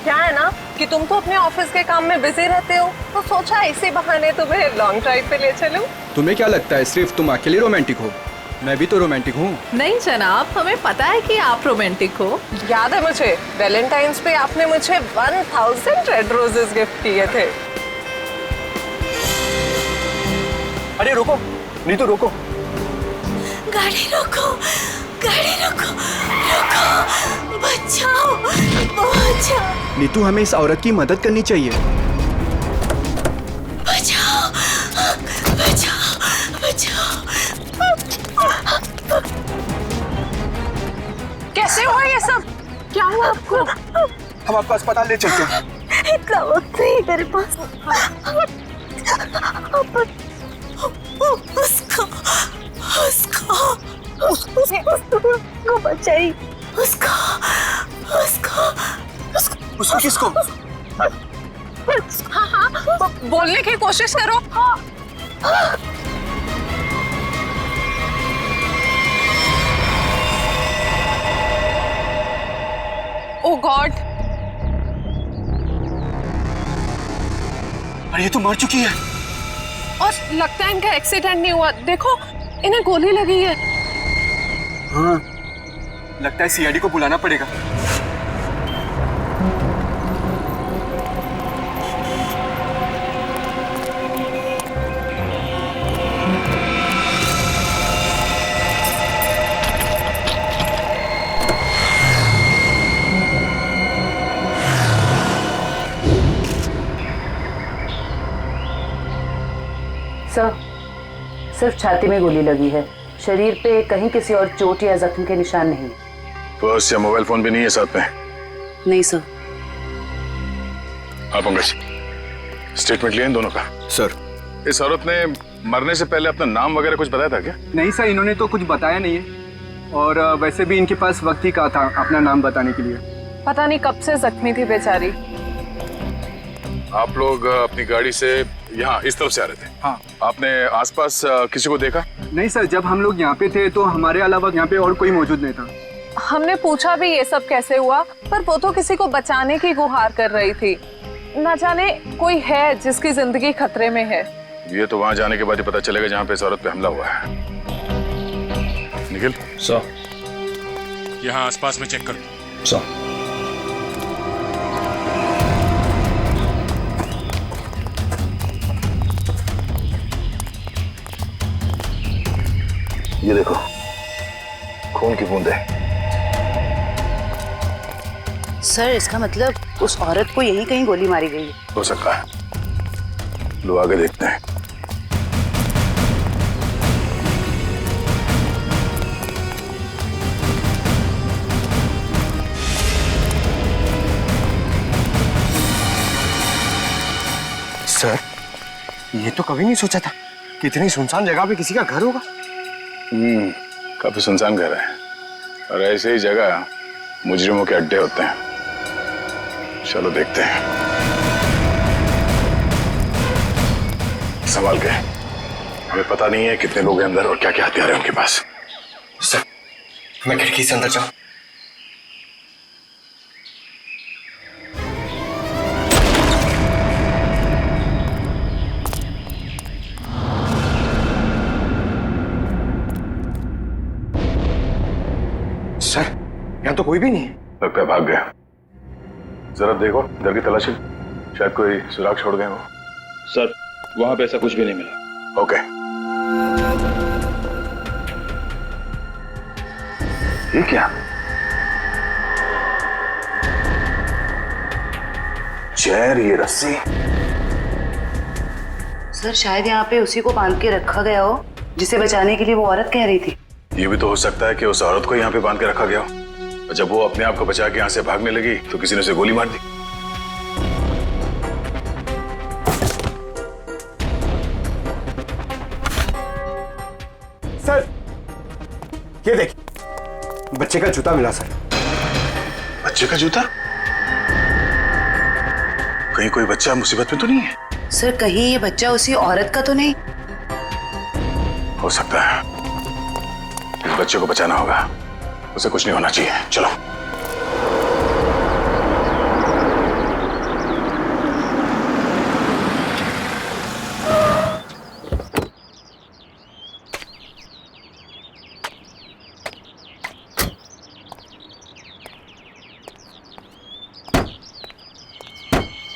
क्या है ना कि तुम तो अपने ऑफिस के काम में बिजी रहते हो, तो सोचा इसी बहाने तुम्हें लॉन्ग ड्राइव पे ले चलूं। तुम्हें क्या लगता है सिर्फ तुम अकेली रोमांटिक हो? मैं भी तो रोमांटिक हूँ। नहीं जनाब, हमें पता है कि आप रोमांटिक हो। याद है मुझे, वैलेंटाइंस पे आपने मुझे 1000 रेड रोजेस गिफ्ट किए थे। अरे रुको नीतू, रोको। गाड़ी रोको, गाड़ी रोको, रोको, बचाओ, बचाओ। नीतू, हमें इस औरत की मदद करनी चाहिए। बचाओ, बचाओ, बचाओ। कैसे हुआ ये सब? क्या हुआ आपको? हम आपको अस्पताल ले चलते हैं। इतना वक्त नहीं मेरे पास। उसको बचाई। उसको किसको? हाँ, बोलने की कोशिश करो। ओह गॉड, अरे ये तो मर चुकी है। और लगता है इनका एक्सीडेंट नहीं हुआ। देखो, इन्हें गोली लगी है। हाँ, लगता है सीआईडी को बुलाना पड़ेगा। सर, सिर्फ छाती में गोली लगी है, शरीर पे कहीं किसी और चोट या जख्म के निशान नहीं। पर्स या मोबाइल फोन भी नहीं है साथ में? नहीं सर। हाँ पंकज, स्टेटमेंट लिया इन दोनों का? सर, इस औरत ने मरने से पहले अपना नाम वगैरह कुछ बताया था क्या? नहीं सर, इन्होंने तो कुछ बताया नहीं है और वैसे भी इनके पास वक्त ही कहा था अपना नाम बताने के लिए। पता नहीं कब से जख्मी थी बेचारी। आप लोग अपनी गाड़ी से यहाँ इस तरफ से आ रहे थे? हाँ। आपने आसपास किसी को देखा? नहीं सर, जब हम लोग यहाँ पे थे तो हमारे अलावा यहाँ पे और कोई मौजूद नहीं था। हमने पूछा भी ये सब कैसे हुआ, पर वो तो किसी को बचाने की गुहार कर रही थी। न जाने कोई है जिसकी जिंदगी खतरे में है। ये तो वहां जाने के बाद ही पता चलेगा जहाँ पे इस औरत पे हमला हुआ है। निखिल सर, यहाँ आसपास में चेक करो। सर, ये देखो, खून की बूंदें। सर इसका मतलब उस औरत को यहीं कहीं गोली मारी गई है। हो सकता है, लो आगे देखते हैं। सर ये तो कभी नहीं सोचा था कि इतनी सुनसान जगह पे किसी का घर होगा। काफी सुनसान घर है और ऐसे ही जगह मुजरिमों के अड्डे होते हैं। चलो देखते हैं। संभाल के, हमें पता नहीं है कितने लोग हैं अंदर और क्या क्या हथियार है उनके पास। सर मैं खिड़की से अंदर जाऊं? सर यहाँ तो कोई भी नहीं है। लगता है भाग गया। जरा देखो इधर की तलाशी, शायद कोई सुराग छोड़ गए हो। सर वहां पे ऐसा कुछ भी नहीं मिला। ओके, ये क्या? चेयर, ये रस्सी। सर शायद यहाँ पे उसी को बांध के रखा गया हो जिसे बचाने के लिए वो औरत कह रही थी। ये भी तो हो सकता है कि उस औरत को यहाँ पे बांध के रखा गया हो और जब वो अपने आप को बचा के यहाँ से भागने लगी तो किसी ने उसे गोली मार दी। सर ये देखिए, बच्चे का जूता मिला सर। बच्चे का जूता? कहीं कोई बच्चा मुसीबत में तो नहीं है? सर कहीं ये बच्चा उसी औरत का तो नहीं? हो सकता है। इस बच्चे को बचाना होगा, उसे कुछ नहीं होना चाहिए। चलो।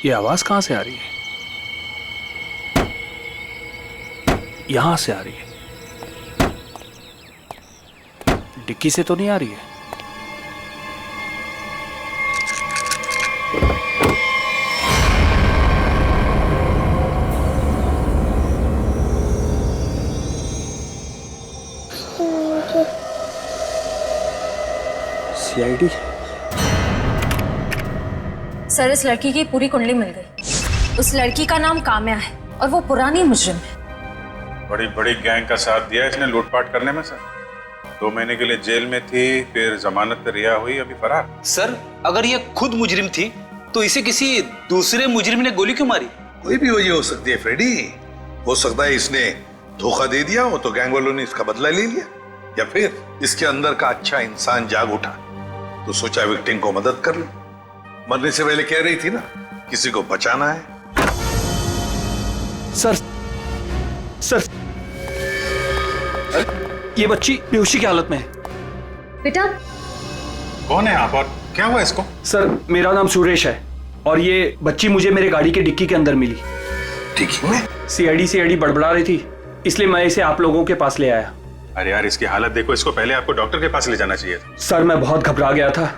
ये आवाज कहां से आ रही है? यहां से आ रही है। डिक्की से तो नहीं आ रही है। सीआईडी? सर इस लड़की की पूरी कुंडली मिल गई। उस लड़की का नाम काम्या है और वो पुरानी मुजरिम है। बड़ी बड़ी गैंग का साथ दिया इसने लूटपाट करने में। सर 2 महीने के लिए जेल में थी, फिर जमानत पर रिहा हुई, अभी फरार। सर अगर ये खुद मुजरिम थी तो इसे किसी दूसरे मुजरिम ने गोली क्यों मारी? कोई भी वजह हो सकती है फ्रेडी। हो सकता है इसने धोखा दे दिया हो तो गैंग वालों ने इसका बदला ले लिया, या फिर इसके अंदर का अच्छा इंसान जाग उठा तो सोचा विक्टिम को मदद कर लो। मरने से पहले कह रही थी ना किसी को बचाना है। सर सर ये बच्ची बेहोशी की हालत में है। बेटा कौन है आप और क्या हुआ इसको? सर मेरा नाम सुरेश है और ये बच्ची मुझे मेरे गाड़ी के डिक्की के अंदर मिली। डिक्की में? सीआईडी बड़बड़ा रही थी, इसलिए मैं इसे आप लोगों के पास ले आया। अरे यार इसकी हालत देखो, इसको पहले आपको डॉक्टर के पास ले जाना चाहिए था। सर मैं बहुत घबरा गया था,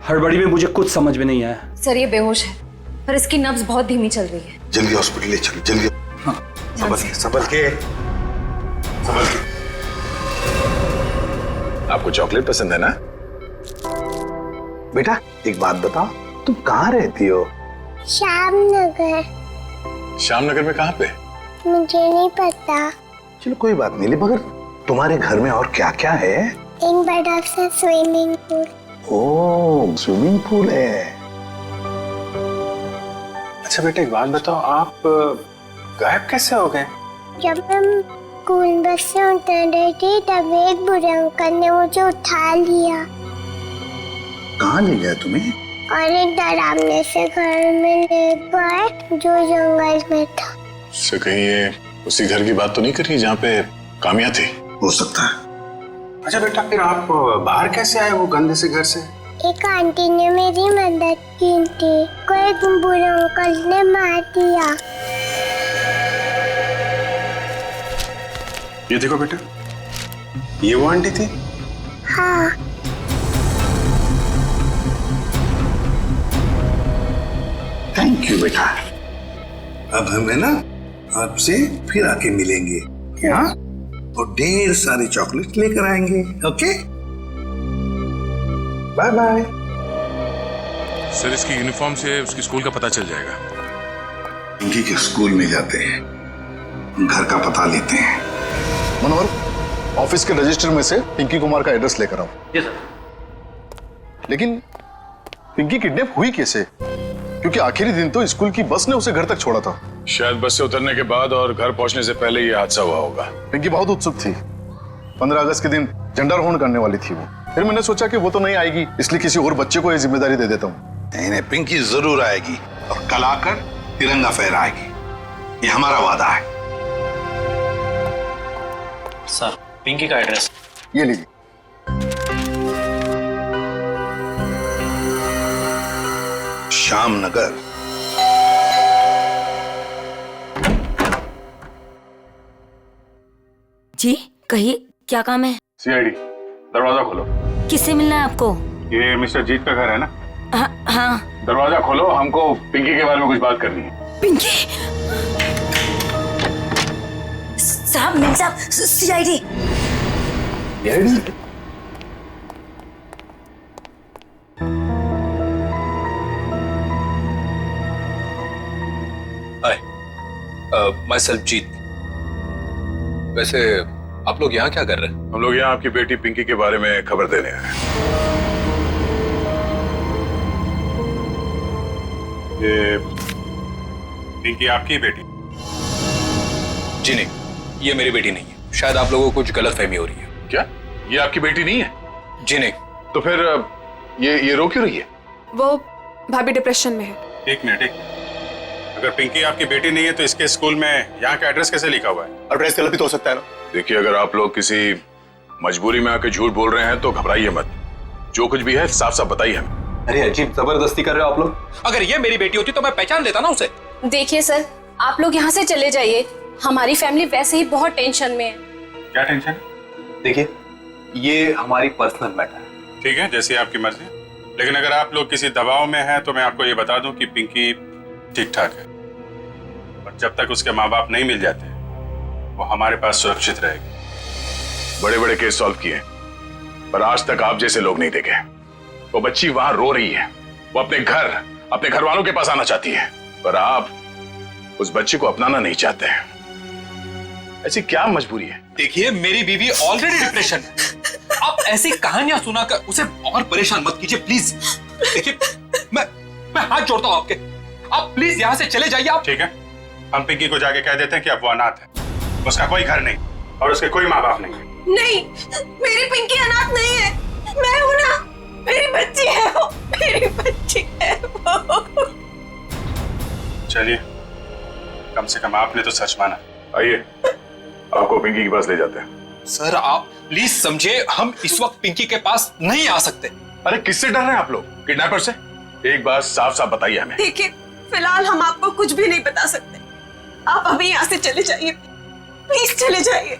हड़बड़ी में मुझे कुछ समझ में नहीं आया। सर ये बेहोश है पर इसकी नब्ज बहुत धीमी चल रही है। जल्दी हॉस्पिटल ले चलो, जल्दी। संभल के। आपको चॉकलेट पसंद है ना? बेटा एक बात बताओ, तुम कहाँ रहती हो? श्यामनगर। श्यामनगर में कहाँ पे? मुझे नहीं पता। चलो कोई बात नहीं, मगर तुम्हारे घर में और क्या क्या है? एक बड़ा सा स्विमिंग पूल। ओह स्विमिंग पूल है। अच्छा बेटा एक बात बताओ, आप गायब कैसे हो गए? जब हम स्कूल बस से उतर रही थी तब एक बुरे अंकल ने मुझे उठा लिया। कहाँ ले गया तुम्हें? और एक डरावने से घर में ले गए जो जंगल में था। से कहीं ये उसी घर की बात तो नहीं कर रही जहाँ पे काम्या थी? हो सकता है। अच्छा बेटा फिर आप बाहर कैसे आए वो गंदे से घर से? एक आंटी ने मेरी मदद की थी, कोई बुरे अंकल ने मार दिया। ये देखो बेटा, ये वो आंटी थी? हाँ। थैंक यू बेटा। अब हमें ना आपसे फिर आके मिलेंगे यहाँ और ढेर सारे चॉकलेट लेकर आएंगे। Okay, bye bye. सर इसकी यूनिफॉर्म से उसकी स्कूल का पता चल जाएगा। पिंकी के स्कूल में जाते हैं, घर का पता लेते हैं। मनोहर, ऑफिस के रजिस्टर में से पिंकी कुमार का एड्रेस लेकर आओ। जी सर। लेकिन पिंकी किडनैप हुई कैसे? क्योंकि आखिरी दिन तो स्कूल की बस ने उसे घर तक छोड़ा था। शायद बस से उतरने के बाद और घर पहुंचने से पहले ये हादसा हुआ होगा। पिंकी बहुत उत्सुक थी। 15 अगस्त के दिन झंडारोहण करने वाली थी वो। फिर मैंने सोचा कि वो तो नहीं आएगी, इसलिए किसी और बच्चे को ये जिम्मेदारी दे देता हूँ। नहीं, पिंकी जरूर आएगी और कल आकर तिरंगा फहराएगी। ये हमारा वादा है। सर, पिंकी का एड्रेस ये लीजिए। श्याम नगर। जी कहिए, क्या काम है? सीआईडी, दरवाजा खोलो। किससे मिलना है आपको? ये मिस्टर जीत का घर है ना? हाँ। दरवाजा खोलो, हमको पिंकी के बारे में कुछ बात करनी है। पिंकी साहब, मिल साहब, सीआईडी। माई सेल्फ जीत। वैसे आप लोग यहाँ क्या कर रहे हैं? हम लोग यहाँ आपकी बेटी पिंकी के बारे में खबर देने आए हैं। ये पिंकी आपकी बेटी? जी नहीं, ये मेरी बेटी नहीं है। शायद आप लोगों को कुछ गलतफहमी हो रही है। क्या ये आपकी बेटी नहीं है? जी नहीं। तो फिर ये रो क्यों रही है? वो भाभी डिप्रेशन में है। एक मिनट। अगर पिंकी आपकी बेटी नहीं है तो इसके स्कूल में यहाँ का एड्रेस कैसे लिखा हुआ है? एड्रेस गलत भी तो हो सकता है ना। देखिए, अगर आप लोग किसी मजबूरी में आके झूठ बोल रहे हैं तो घबराइए मत। जो कुछ भी है साफ साफ बताइए हमें। अरे अजीब जबरदस्ती कर रहे हो आप लोग। अगर ये मेरी बेटी होती तो मैं पहचान लेता ना उसे। देखिए सर, आप लोग यहाँ से चले जाइए। हमारी फैमिली वैसे ही बहुत टेंशन में है। क्या टेंशन? देखिए, ये हमारी पर्सनल मैटर है। ठीक है, जैसी आपकी मर्जी। लेकिन अगर आप लोग किसी दबाव में हैं तो मैं आपको ये बता दूं कि पिंकी ठीक ठाक है और जब तक उसके माँ बाप नहीं मिल जाते वो हमारे पास सुरक्षित रहेगी। बड़े बड़े केस सॉल्व किए पर आज तक आप जैसे लोग नहीं देखे। वो बच्ची वहां रो रही है, वो अपने घर वालों के पास आना चाहती है, पर आप उस बच्ची को अपनाना नहीं चाहते हैं। ऐसी क्या मजबूरी है? देखिए, मेरी बीवी ऑलरेडी डिप्रेशन है। आप ऐसी कहानियां सुनाकर उसे और परेशान मत कीजिए प्लीज। देखिए, मैं हाथ जोड़ता हूँ आपके। आप प्लीज यहाँ से चले जाइए। आप ठीक है, हम पिंकी को जाके कह देते हैं कि अब वो अनाथ है, उसका कोई घर नहीं और उसके कोई माँ बाप नहीं। नहीं, मेरी पिंकी अनाथ नहीं है। मैं हूं ना, मेरी बच्ची है वो, मेरी बच्ची है वो। चलिए, कम से कम आपने तो सच माना। आइए, आपको पिंकी के पास ले जाते हैं। सर, आप प्लीज समझे, हम इस वक्त पिंकी के पास नहीं आ सकते। अरे किससे डर रहे हैं आप लोग? किडनैपर से? एक बात साफ साफ बताइए हमें। देखिए, फिलहाल हम आपको कुछ भी नहीं बता सकते। आप अभी यहाँ से चले जाइए, प्लीज चले जाइए।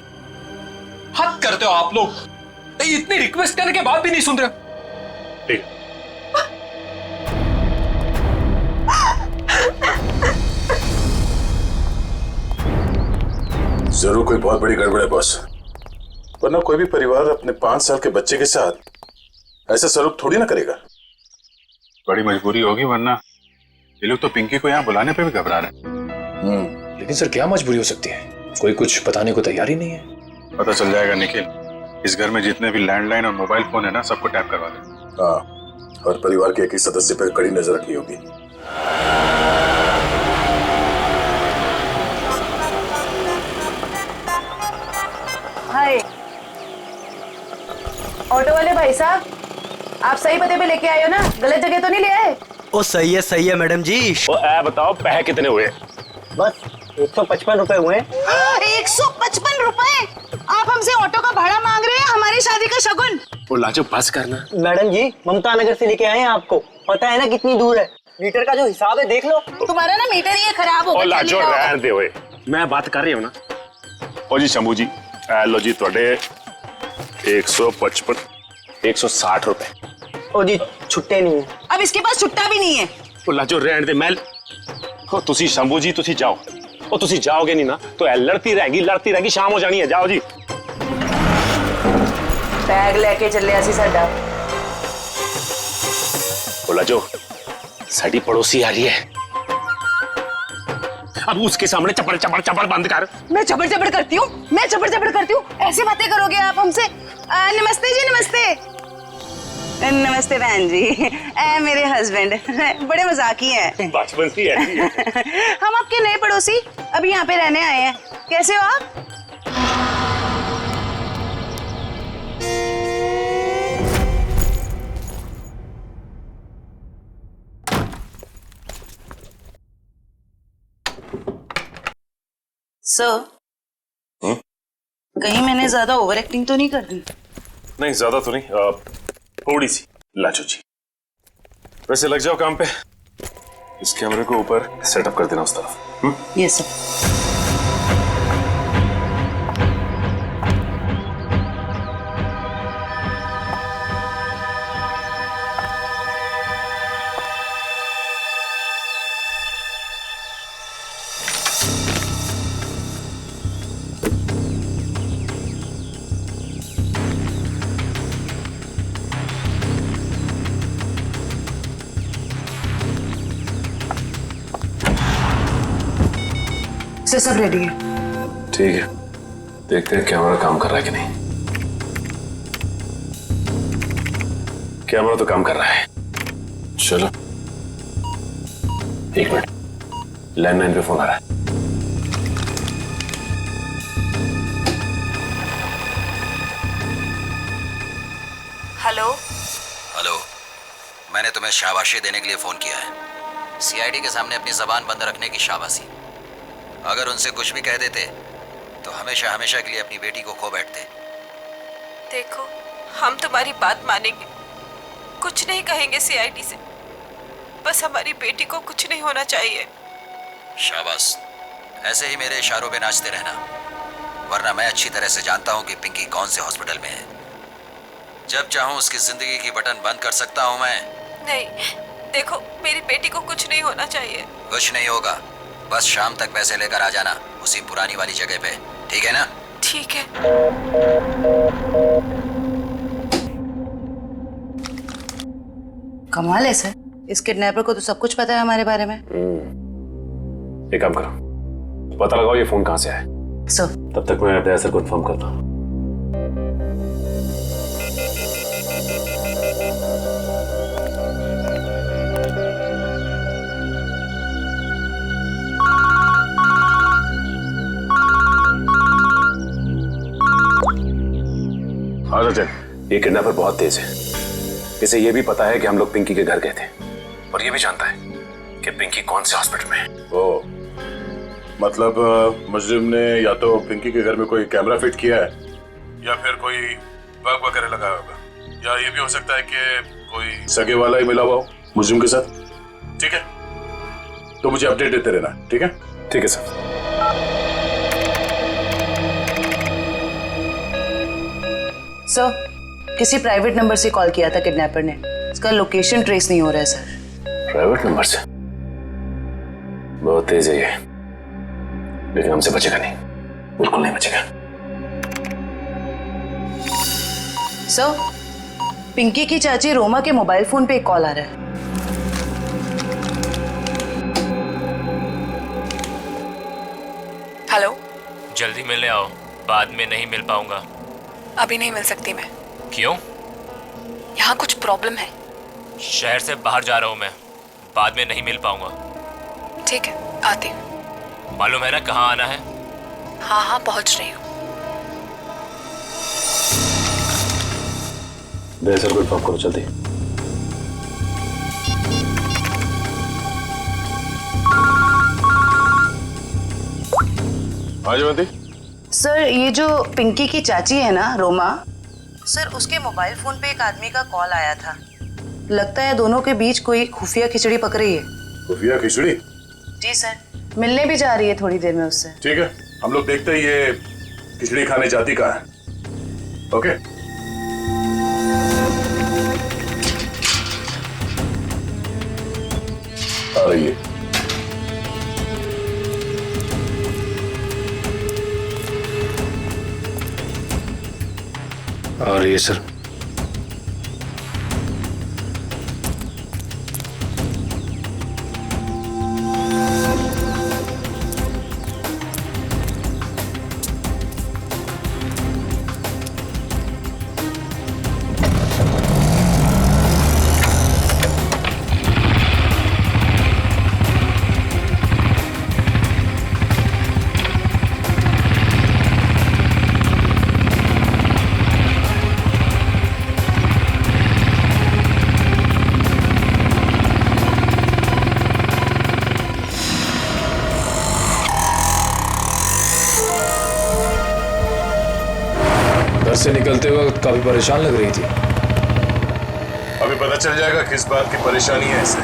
हद करते हो आप लोग। इतनी रिक्वेस्ट करने के बाद भी नहीं सुन रहे। ठीक। जरूर कोई बहुत बड़ी गड़बड़ है बॉस, वरना कोई भी परिवार अपने 5 साल के बच्चे के साथ ऐसा सलूक थोड़ी ना करेगा। बड़ी मजबूरी होगी, वरना ये लोग तो पिंकी को यहाँ बुलाने पे भी घबरा रहे हैं। लेकिन सर, क्या मजबूरी हो सकती है? कोई कुछ बताने को तैयार ही नहीं है। पता चल जाएगा निखिल। इस घर में जितने भी लैंडलाइन और मोबाइल फोन है ना, सबको टैप करवा दे। हाँ, और परिवार के एक ही सदस्य पर कड़ी नजर रखनी होगी। हाय, ऑटो वाले भाई साहब, आप सही पते पे लेके आए हो ना? गलत जगह तो नहीं ले आए? ओ सही है मैडम जी। बताओ पैसे कितने हुए? बस 155 रुपए हुए। 155 रुपए? आप हमसे ऑटो का भाड़ा मांग रहे हैं हमारी शादी का शगुन? वो लाजो बस करना। मैडम जी, ममता नगर से लेके आए हैं आपको। पता है ना कितनी दूर है? मीटर का जो हिसाब है देख लो। तुम्हारा ना मीटर ही खराब हो गया। लाजो रहने दे हुए, मैं बात कर रही हूँ ना। ओ जी शंभू जी, लो जी थोड़े 155 160 रुपए। ओ जी छुट्टे नहीं है। अब इसके पास छुट्टा भी नहीं है। ओ लाजो रहने दे, मैं ओ तुसी शंभू जी तुसी जाओ। ओ तुसी जाओगे नहीं ना तो लड़ती रहेगी, शाम हो जानी है। जाओ जी। बैग लेके चलिया सी साडा। बोला जो साड़ी पड़ोसी आ रही है, अब उसके सामने चपड़ चपड़ चपड़ बंद कर। मैं चबड़ चबड़ करती हूँ, मैं चबड़ चबड़ करती हूँ, ऐसी बातें करोगे आप हमसे? नमस्ते जी, नमस्ते। नमस्ते बहन जी, मेरे हस्बैंड बड़े मजाकी हैं। बचपन से ऐसी है। हम आपके नए पड़ोसी अभी यहाँ पे रहने आए हैं। कैसे हो आप? सर, कहीं मैंने ज्यादा ओवर एक्टिंग तो नहीं कर दी? नहीं ज्यादा तो नहीं, थोड़ी सी। लाजो जी वैसे लग जाओ काम पे। इस कैमरे को ऊपर सेटअप कर देना उस तरफ। Yes sir. सर सब रेडी है। ठीक है, देखते हैं कैमरा काम कर रहा है कि नहीं। कैमरा तो काम कर रहा है। चलो 1 मिनट, लैंडलाइन पे फोन आ रहा है। हेलो हेलो, मैंने तुम्हें शाबाशी देने के लिए फोन किया है। सीआईडी के सामने अपनी जबान बंद रखने की शाबाशी। अगर उनसे कुछ भी कह देते तो हमेशा हमेशा के लिए अपनी बेटी को खो बैठते। देखो, हम तुम्हारी बात मानेंगे, कुछ नहीं कहेंगे सीआईडी से। बस हमारी बेटी को कुछ नहीं होना चाहिए। शाबाश, ऐसे ही मेरे इशारों पे नाचते रहना, वरना मैं अच्छी तरह से जानता हूँ कि पिंकी कौन से हॉस्पिटल में है। जब चाहूँ उसकी जिंदगी की बटन बंद कर सकता हूँ मैं। नहीं, देखो, मेरी बेटी को कुछ नहीं होना चाहिए। कुछ नहीं होगा, बस शाम तक पैसे लेकर आ जाना उसी पुरानी वाली जगह पे, ठीक है ना? ठीक है। कमाल है सर, इस किडनैपर को तो सब कुछ पता है हमारे बारे में। एक काम करो, पता लगाओ ये फोन कहाँ से आया। सर तब तक मैं अपने आंसर कंफर्म करता हूँ। ये किडनैपर बहुत तेज है। इसे ये भी पता है कि हम लोग पिंकी के घर गए थे, और ये भी जानता है कि पिंकी कौन से हॉस्पिटल में है। ओ, मतलब मुजरिम ने या तो पिंकी के घर में कोई कैमरा फिट किया है या फिर कोई बग वगैरह लगाया होगा, या ये भी हो सकता है कि कोई सगे वाला ही मिला हुआ हो मुजरिम के साथ। ठीक है, तो मुझे अपडेट देते रहना। ठीक है? ठीक है सर। सर, किसी प्राइवेट नंबर से कॉल किया था किडनैपर ने, इसका लोकेशन ट्रेस नहीं हो रहा है सर। प्राइवेट नंबर से? बहुत तेज है ये, लेकिन हमसे बचेगा नहीं, बिल्कुल नहीं बचेगा। सर, पिंकी की चाची रोमा के मोबाइल फोन पे एक कॉल आ रहा है। हेलो, जल्दी मिलने आओ, बाद में नहीं मिल पाऊंगा। अभी नहीं मिल सकती मैं। क्यों? यहाँ कुछ प्रॉब्लम है। शहर से बाहर जा रहा हूँ मैं, बाद में नहीं मिल पाऊंगा। ठीक है, आती हूँ। मालूम है ना कहाँ आना है? हाँ हाँ, पहुँच रही हूँ। सर को इन्फॉर्म करो जल्दी। हाँ जयवंती। सर, ये जो पिंकी की चाची है ना रोमा, सर उसके मोबाइल फोन पे एक आदमी का कॉल आया था। लगता है दोनों के बीच कोई खुफिया खिचड़ी पक रही है। खुफिया खिचड़ी? जी सर, मिलने भी जा रही है थोड़ी देर में उससे। ठीक है, हम लोग देखते ही ये खिचड़ी खाने जाती कहाँ है। ओके? आ रही है। और ये सर से निकलते वक्त काफी परेशान लग रही थी। अभी पता चल जाएगा किस बात की परेशानी है इसे।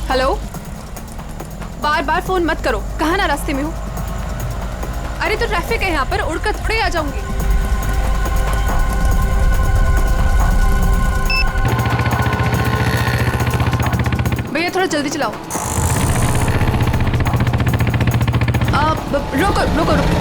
हेलो, बार बार फोन मत करो। कहाँ ना रास्ते में हो? अरे तो ट्रैफिक है यहाँ पर, उड़कर थोड़े आ जाऊंगी। भैया थोड़ा जल्दी चलाओ। रोको रोको रोको।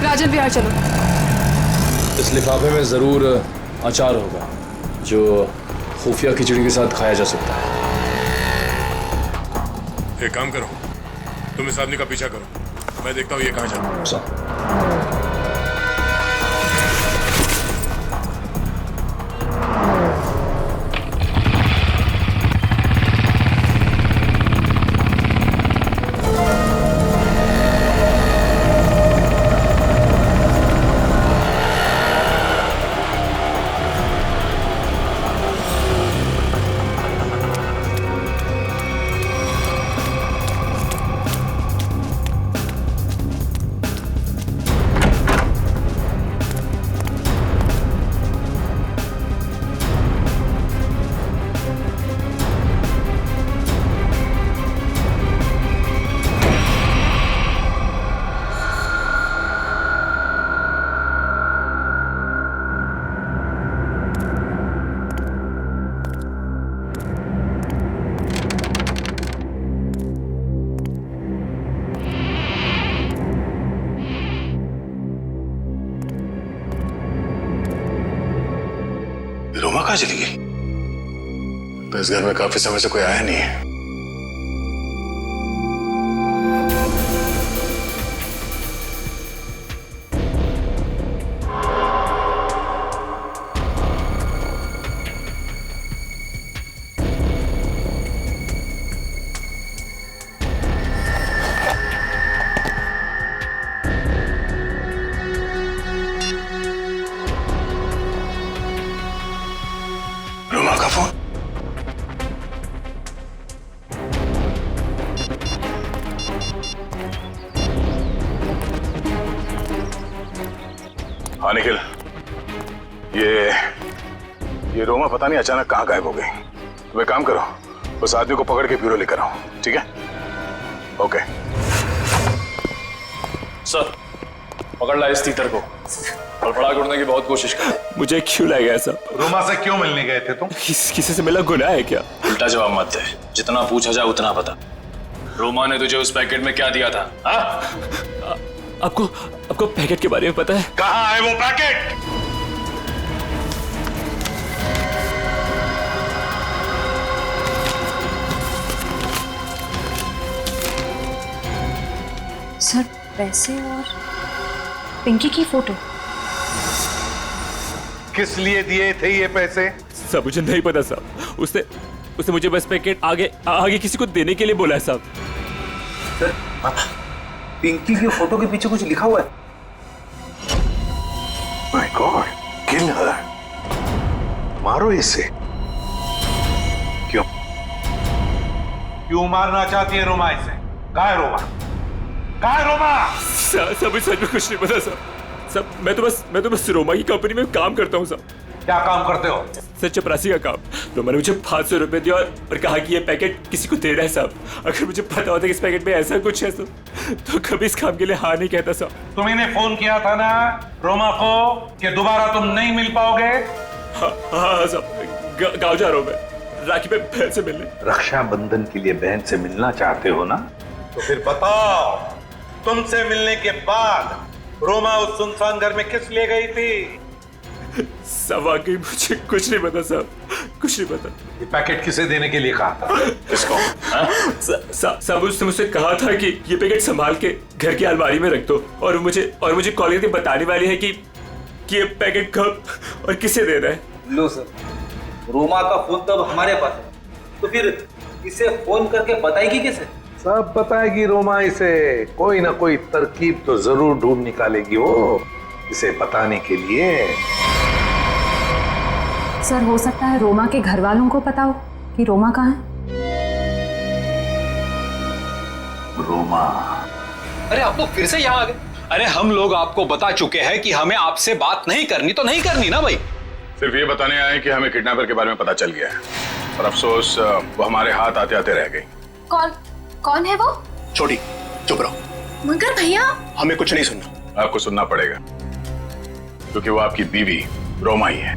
राजन विहार चलो। इस लिफाफे में जरूर अचार होगा जो खुफिया खिचड़ी के साथ खाया जा सकता है। एक काम करो, तुम इस आदमी का पीछा करो, मैं देखता हूँ ये कहाँ जाता है। रोमा कहाँ चली गई? तो इस घर में काफी समय से कोई आया नहीं है। रोमा का फोन? हाँ निखिल, ये रोमा पता नहीं अचानक कहाँ गायब हो गई। तुम एक काम करो, उस आदमी को पकड़ के ब्यूरो लेकर आओ, ठीक है? ओके सर, पकड़ ला इस तीतर को और बड़ा करने की बहुत कोशिश कर। मुझे क्यों लाया गया सर? रोमा से क्यों मिलने गए थे तुम? किसी से मिला गुनाह है क्या? उल्टा जवाब मत दे, जितना पूछा जाए उतना बता। रोमा ने तुझे उस पैकेट में क्या दिया था? आपको पैकेट के बारे में पता है? कहाँ है वो पैकेट? सर पैसे और पिंकी की फोटो। किस लिए दिए थे ये पैसे? सब मुझे नहीं पता साहब। उसने मुझे बस पैकेट आगे किसी को देने के लिए बोला है साहब। सर, पिंकी की फोटो के पीछे कुछ लिखा हुआ है। माय गॉड, किल हर। मारो इसे। क्यों मारना चाहती है रोमा इसे? कहाँ है रोमा? कहाँ है रोमा? सब सच में कुछ नहीं पता साहब। सब मैं तो बस रोमा की कंपनी में काम करता हूँ साहब। क्या काम करते हो? सर चपरासी का काम। तो मैंने मुझे 500 रुपए दिया और कहा कि ये पैकेट किसी को देना है साहब। अगर मुझे पता होता कि इस पैकेट में ऐसा कुछ है तो कभी इस काम के लिए हाँ नहीं कहता साहब। तुम्हें फोन किया था ना रोमा को कि दोबारा तुम नहीं मिल पाओगे? हाँ साहब, गाँव जा रहा हूँ मैं राखी पे बहन से मिलने। रक्षाबंधन के लिए बहन से मिलना चाहते हो ना? तो फिर बताओ, तुमसे मिलने के बाद रोमा उस सुनसान घर में किस लिए गई थी? वाकई मुझे कुछ नहीं पता साहब, कुछ नहीं पता। ये पैकेट किसे देने के लिए कहा था? किसको? साहब उसने मुझसे कहा था कि ये पैकेट संभाल के घर की अलमारी में रख दो और मुझे कॉल करके बताने वाली है कि ये पैकेट कब और किसे देना है। लो सर, रोमा का फोन तो अब हमारे पास है, तो फिर इसे फोन करके बताएगी किसे? सब बताएगी रोमा इसे। कोई ना कोई तरकीब तो जरूर ढूंढ निकालेगी वो इसे बताने के लिए। सर हो सकता है रोमा के घर वालों को पता हो कि रोमा कहाँ है। रोमा? अरे आप लोग फिर से यहाँ आ गए? अरे हम लोग आपको बता चुके हैं कि हमें आपसे बात नहीं करनी तो नहीं करनी ना भाई। सिर्फ ये बताने आए कि हमें किडनैपर के बारे में पता चल गया है और अफसोस वो हमारे हाथ आते आते रह गई। कौन है वो? छोटी चुप रहो। मगर भैया हमें कुछ नहीं सुनना। आपको सुनना पड़ेगा क्योंकि वो आपकी बीवी रोमा ही है।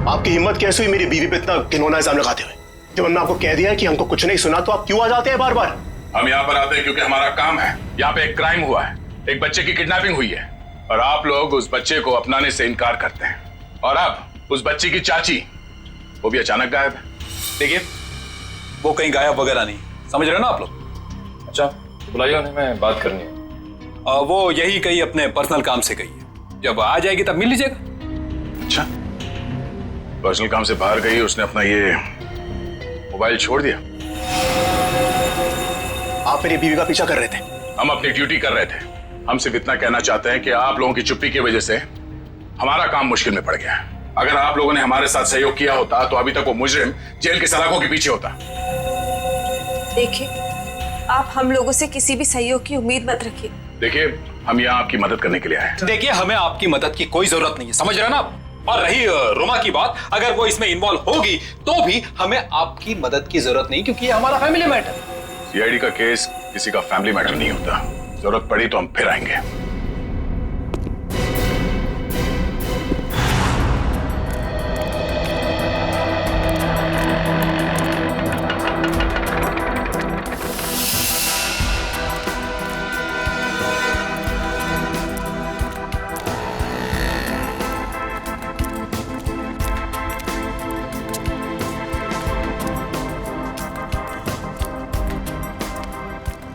आपकी हिम्मत कैसे हुई मेरी बीवी पे इतना घिनौना इल्जाम लगाते हुए? जब हमने आपको कह दिया है कि हमको कुछ नहीं सुना तो आप क्यों आ जाते हैं बार बार? हम यहाँ पर आते हैं क्योंकि हमारा काम है। यहाँ पे एक क्राइम हुआ है, एक बच्चे की किडनैपिंग हुई है और आप लोग उस बच्चे को अपनाने से इनकार करते हैं। और अब उस बच्ची की चाची वो भी अचानक गायब है। देखिए वो कहीं गायब वगैरह नहीं, समझ रहे हो ना आप लोग? अच्छा बुलाइए उन्हें, मैं बात करनी है। वो यही कहीं अपने पर्सनल काम से गई है, जब आ जाएगी तब मिल लीजिएगा। अच्छा, पर्सनल काम से बाहर गई, उसने अपना ये मोबाइल छोड़ दिया? आप मेरी बीवी का पीछा कर रहे थे? हम अपनी ड्यूटी कर रहे थे। हम सिर्फ इतना कहना चाहते हैं कि आप लोगों की चुप्पी की वजह से हमारा काम मुश्किल में पड़ गया है। अगर आप लोगों ने हमारे साथ सहयोग किया होता तो अभी तक वो मुजरिम जेल की सलाखों के पीछे होता। देखिए, आप हम लोगों से किसी भी सहयोग की उम्मीद मत रखिए। देखिए, हम यहाँ आपकी मदद करने के लिए आए। देखिए हमें आपकी मदद की कोई जरूरत नहीं है, समझ रहे ना आप? और रही रोमा की बात, अगर वो इसमें इन्वॉल्व होगी तो भी हमें आपकी मदद की जरूरत नहीं, क्योंकि ये हमारा फैमिली मैटर। सीआईडी का केस किसी का फैमिली मैटर नहीं होता। जरूरत पड़ी तो हम फिर आएंगे।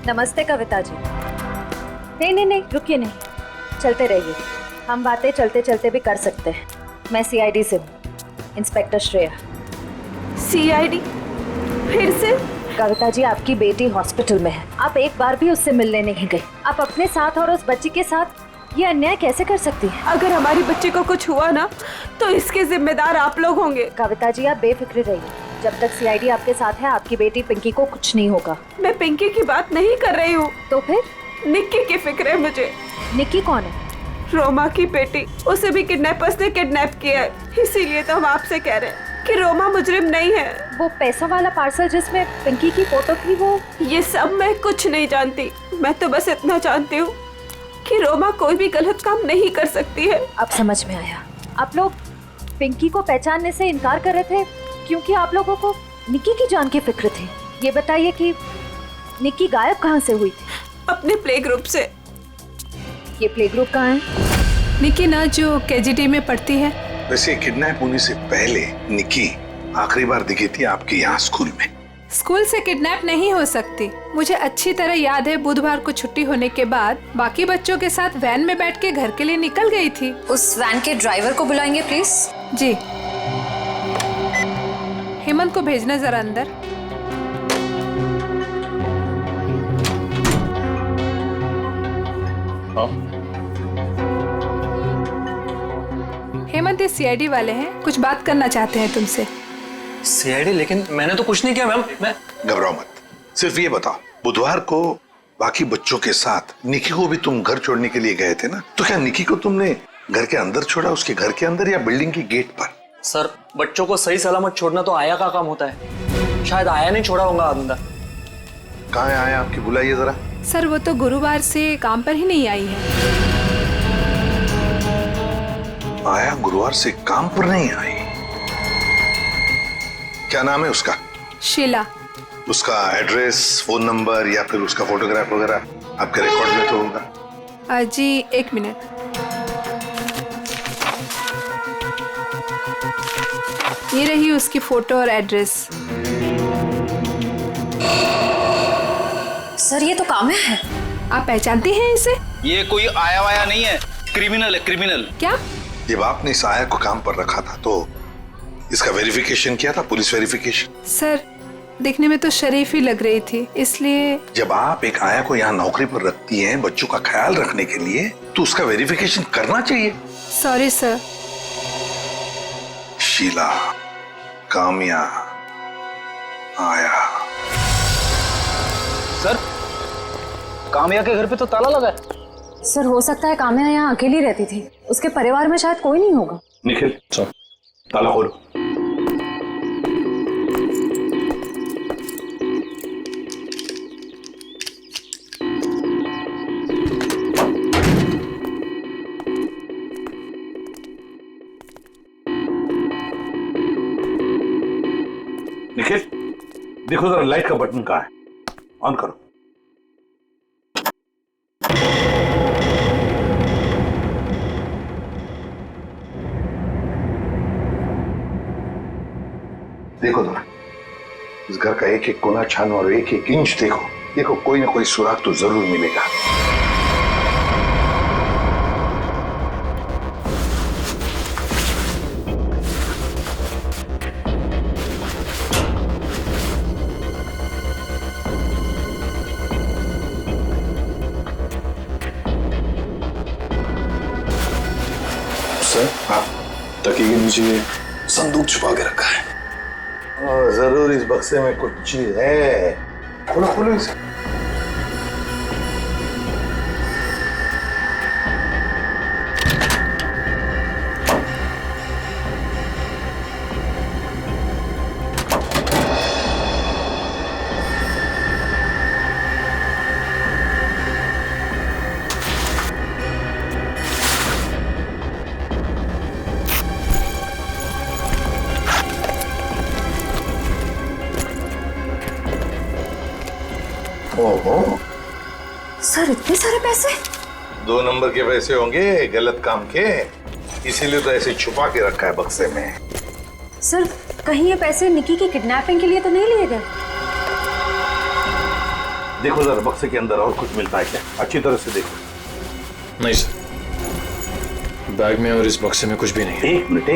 नमस्ते कविता जी। नहीं रुकिए, नहीं चलते रहिए, हम बातें चलते चलते भी कर सकते हैं। मैं सीआईडी से हूँ, इंस्पेक्टर श्रेया। सीआईडी? फिर से? कविता जी, आपकी बेटी हॉस्पिटल में है, आप एक बार भी उससे मिलने नहीं गए। आप अपने साथ और उस बच्ची के साथ ये अन्याय कैसे कर सकती हैं? अगर हमारी बच्ची को कुछ हुआ ना तो इसके जिम्मेदार आप लोग होंगे। कविता जी, आप बेफिक्र रहिए, जब तक सीआईडी आपके साथ है आपकी बेटी पिंकी को कुछ नहीं होगा। मैं पिंकी की बात नहीं कर रही हूँ। तो फिर? निक्की की फिक्र है मुझे। निक्की कौन है? रोमा की बेटी, उसे भी किडनैपर्स ने किडनैप किया है, इसीलिए तो हम आपसे कह रहे हैं कि रोमा मुजरिम नहीं है। वो पैसों वाला पार्सल जिसमें पिंकी की फोटो थी, वो? ये सब मैं कुछ नहीं जानती, मैं तो बस इतना जानती हूँ कि रोमा कोई भी गलत काम नहीं कर सकती है। अब समझ में आया, आप लोग पिंकी को पहचानने से इनकार कर रहे थे क्योंकि आप लोगों को निक्की की जान की फिक्र थी। ये बताइए कि निक्की गायब कहाँ से हुई थी? अपने प्ले ग्रुप से। ये प्ले ग्रुप कहाँ है? निक्की ना जो केजीटी में पढ़ती है। वैसे किडनैप होने से पहले निक्की आखिरी बार दिखी थी आपके यहाँ स्कूल में। स्कूल से किडनैप नहीं हो सकती। मुझे अच्छी तरह याद है, बुधवार को छुट्टी होने के बाद बाकी बच्चों के साथ वैन में बैठ के घर के लिए निकल गई थी। उस वैन के ड्राइवर को बुलाएंगे प्लीज। जी। हेमंत को भेजना जरा अंदर। हेमंत, ये सीआईडी वाले हैं, कुछ बात करना चाहते हैं तुमसे। सीआईडी? लेकिन मैंने तो कुछ नहीं किया मैम। मैं घबराओ मत, सिर्फ ये बताओ, बुधवार को बाकी बच्चों के साथ निक्की को भी तुम घर छोड़ने के लिए गए थे ना, तो क्या निक्की को तुमने घर के अंदर छोड़ा, उसके घर के अंदर या बिल्डिंग की गेट पर? सर बच्चों को सही सलामत छोड़ना तो आया का काम होता है, शायद आया नहीं छोड़ा होगा अंदर। कहाँ है आया आपकी, बुलाइए जरा। सर वो तो गुरुवार से काम पर ही नहीं आई है। आया गुरुवार से काम पर नहीं आई? क्या नाम है उसका? शीला। उसका एड्रेस, फोन नंबर या फिर उसका फोटोग्राफ वगैरह आपके रिकॉर्ड में तो होगा? जी 1 मिनट। ये रही उसकी फोटो और एड्रेस। सर ये तो काम्या है। आप पहचानते हैं इसे? ये कोई आया वाया नहीं है, क्रिमिनल है, क्रिमिनल। क्या? जब आपने इस आया को काम पर रखा था तो इसका वेरिफिकेशन किया था, पुलिस वेरिफिकेशन? सर दिखने में तो शरीफ ही लग रही थी, इसलिए। जब आप एक आया को यहाँ नौकरी पर रखती हैं बच्चों का ख्याल रखने के लिए, तो उसका वेरिफिकेशन करना चाहिए। Sorry sir. शीला, काम्या, आया। सर काम्या के घर पे तो ताला लगा है। सर हो सकता है काम्या यहाँ अकेली रहती थी, उसके परिवार में शायद कोई नहीं होगा। निखिल चल ताला खोलो। निखिल देखो जरा लाइट का बटन कहाँ है, ऑन करो। देखो जरा इस घर का एक एक कोना छानो और एक एक इंच देखो, देखो कोई ना कोई सुराग तो जरूर मिलेगा। सर हाँ, तकिए के नीचे संदूक छुपा के रखा है। जरूर इस बक्से में कुछ चीज है, खोलो खोलो इसे। ओहो सर इतने सारे पैसे? 2 नंबर के पैसे होंगे गलत काम के, इसीलिए तो ऐसे छुपा के रखा है बक्से में। सर कहीं ये पैसे निकी की किडनैपिंग के लिए तो नहीं लिए गए? देखो जरा बक्से के अंदर और कुछ मिलता है क्या, अच्छी तरह से देखो। नहीं सर, बैग में और इस बक्से में कुछ भी नहीं है। एक मिनट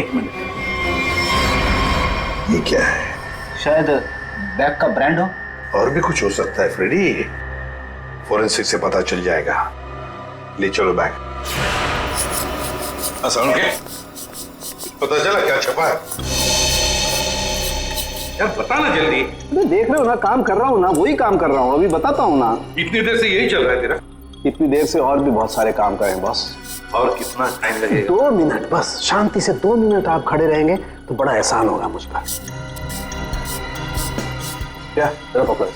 ये क्या है? शायद बैग का ब्रांड हो। और भी कुछ हो सकता है फ्रेडी, फोरेंसिक से पता चल जाएगा। ले चलो बैग। असम के पता चला क्या छपा है? यार बताना जल्दी। मैं देख रहे हो ना, काम कर रहा हूँ ना, वही काम कर रहा हूँ, अभी बताता हूँ ना। इतनी देर से यही चल रहा है तेरा? इतनी देर से और भी बहुत सारे काम करें बॉस। और कितना टाइम लगेगा? 2 मिनट बस, शांति से 2 मिनट आप खड़े रहेंगे तो बड़ा एहसान होगा मुझ पर। क्या जरा पकड़ो।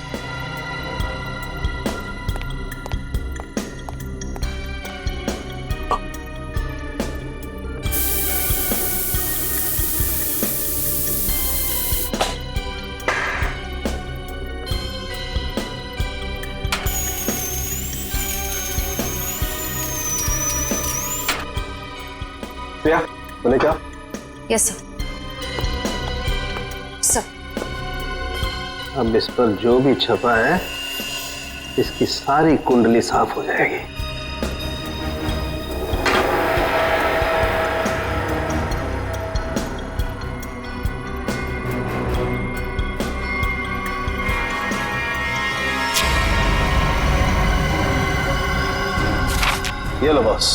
प्रिया बोले क्या? Yes sir. सर अब इस पर जो भी छपा है इसकी सारी कुंडली साफ हो जाएगी। ये लो बॉस,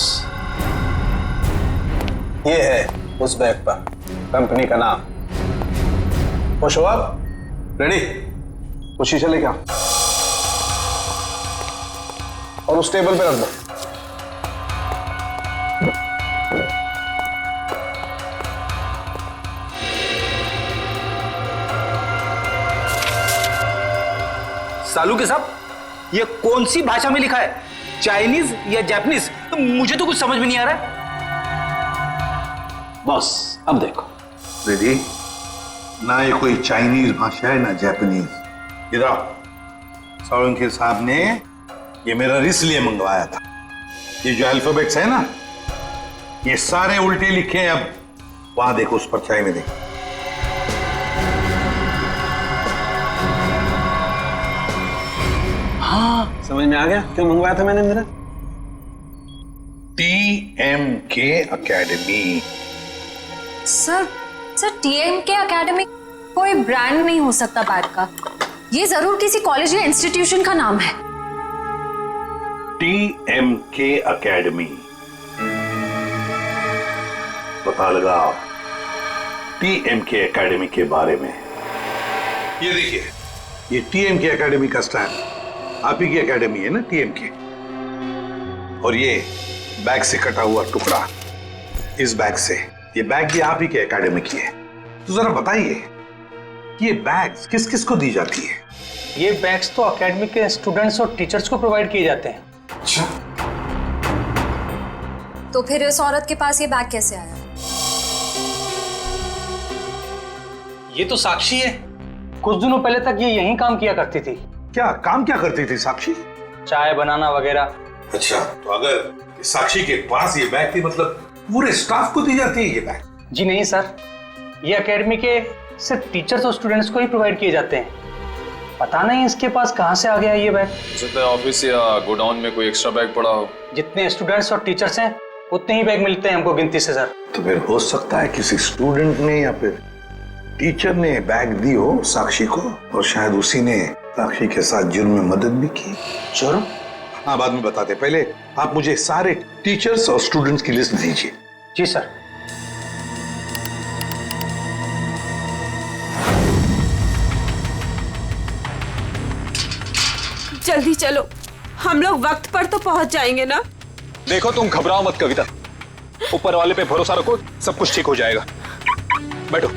ये है उस बैग पर कंपनी का नाम। खुश हो आप? रेडी? वो शीशा लेके आओ और उस टेबल पे रख दो। सालू के साहब, ये कौन सी भाषा में लिखा है, चाइनीज या जापानीज? तो मुझे तो कुछ समझ में नहीं आ रहा है। बॉस अब देखो रेडी, ना ये कोई चाइनीज भाषा है ना जापानीज। इधर सोलंकी साहब ने ये मेरा इसलिए मंगवाया था। ये जो अल्फाबेट्स है ना, ये सारे उल्टे लिखे हैं। अब वहां देखो, उस परछाई में देखो। हाँ समझ में आ गया क्यों मंगवाया था मैंने मेरा। TMK academy. Sir TMK academy कोई ब्रांड नहीं हो सकता बैग का, ये जरूर किसी कॉलेज या इंस्टीट्यूशन का नाम है। TMK अकेडमी, पता लगाओ TMK अकेडमी के बारे में। ये देखिए, ये TMK अकेडमी का स्टैंड, आप ही की अकेडमी है ना TMK। और ये बैग से कटा हुआ टुकड़ा, इस बैग से, ये बैग भी आप ही के एकेडमी की है। तो जरा बताइए कि ये बैग्स किस किस को दी जाती है? ये बैग्स तो एकेडमी के स्टूडेंट्स और टीचर्स को प्रोवाइड किए जाते हैं। अच्छा, तो फिर इस औरत के पास ये बैग कैसे आया? ये तो साक्षी है, कुछ दिनों पहले तक ये यहीं काम किया करती थी। क्या काम क्या करती थी साक्षी? चाय बनाना वगैरह। अच्छा, तो अगर साक्षी के पास ये बैग थी, मतलब पूरे स्टाफ को दी जाती है ये बैग? जी नहीं सर, ये एकेडमी के सिर्फ टीचर्स और स्टूडेंट्स को ही प्रोवाइड किए जाते हैं। पता नहीं इसके पास कहां से आ गया ये बैग। हो सकता है ऑफिस या गोडाउन में कोई एक्स्ट्रा बैग पड़ा हो। जितने स्टूडेंट्स और टीचर्स हैं उतने ही बैग मिलते हैं हमको गिनती से सर। तो फिर हो सकता है किसी स्टूडेंट ने या फिर टीचर ने बैग दी हो साक्षी को, और शायद उसी ने साक्षी के साथ जुर्म में मदद भी की। जुर्म? हाँ, बाद में बताते, पहले आप मुझे सारे टीचर्स और स्टूडेंट्स की लिस्ट दीजिए। जी सर। जल्दी चलो, हम लोग वक्त पर तो पहुंच जाएंगे ना। देखो तुम घबराओ मत कविता, ऊपर वाले पे भरोसा रखो, सब कुछ ठीक हो जाएगा। बैठो।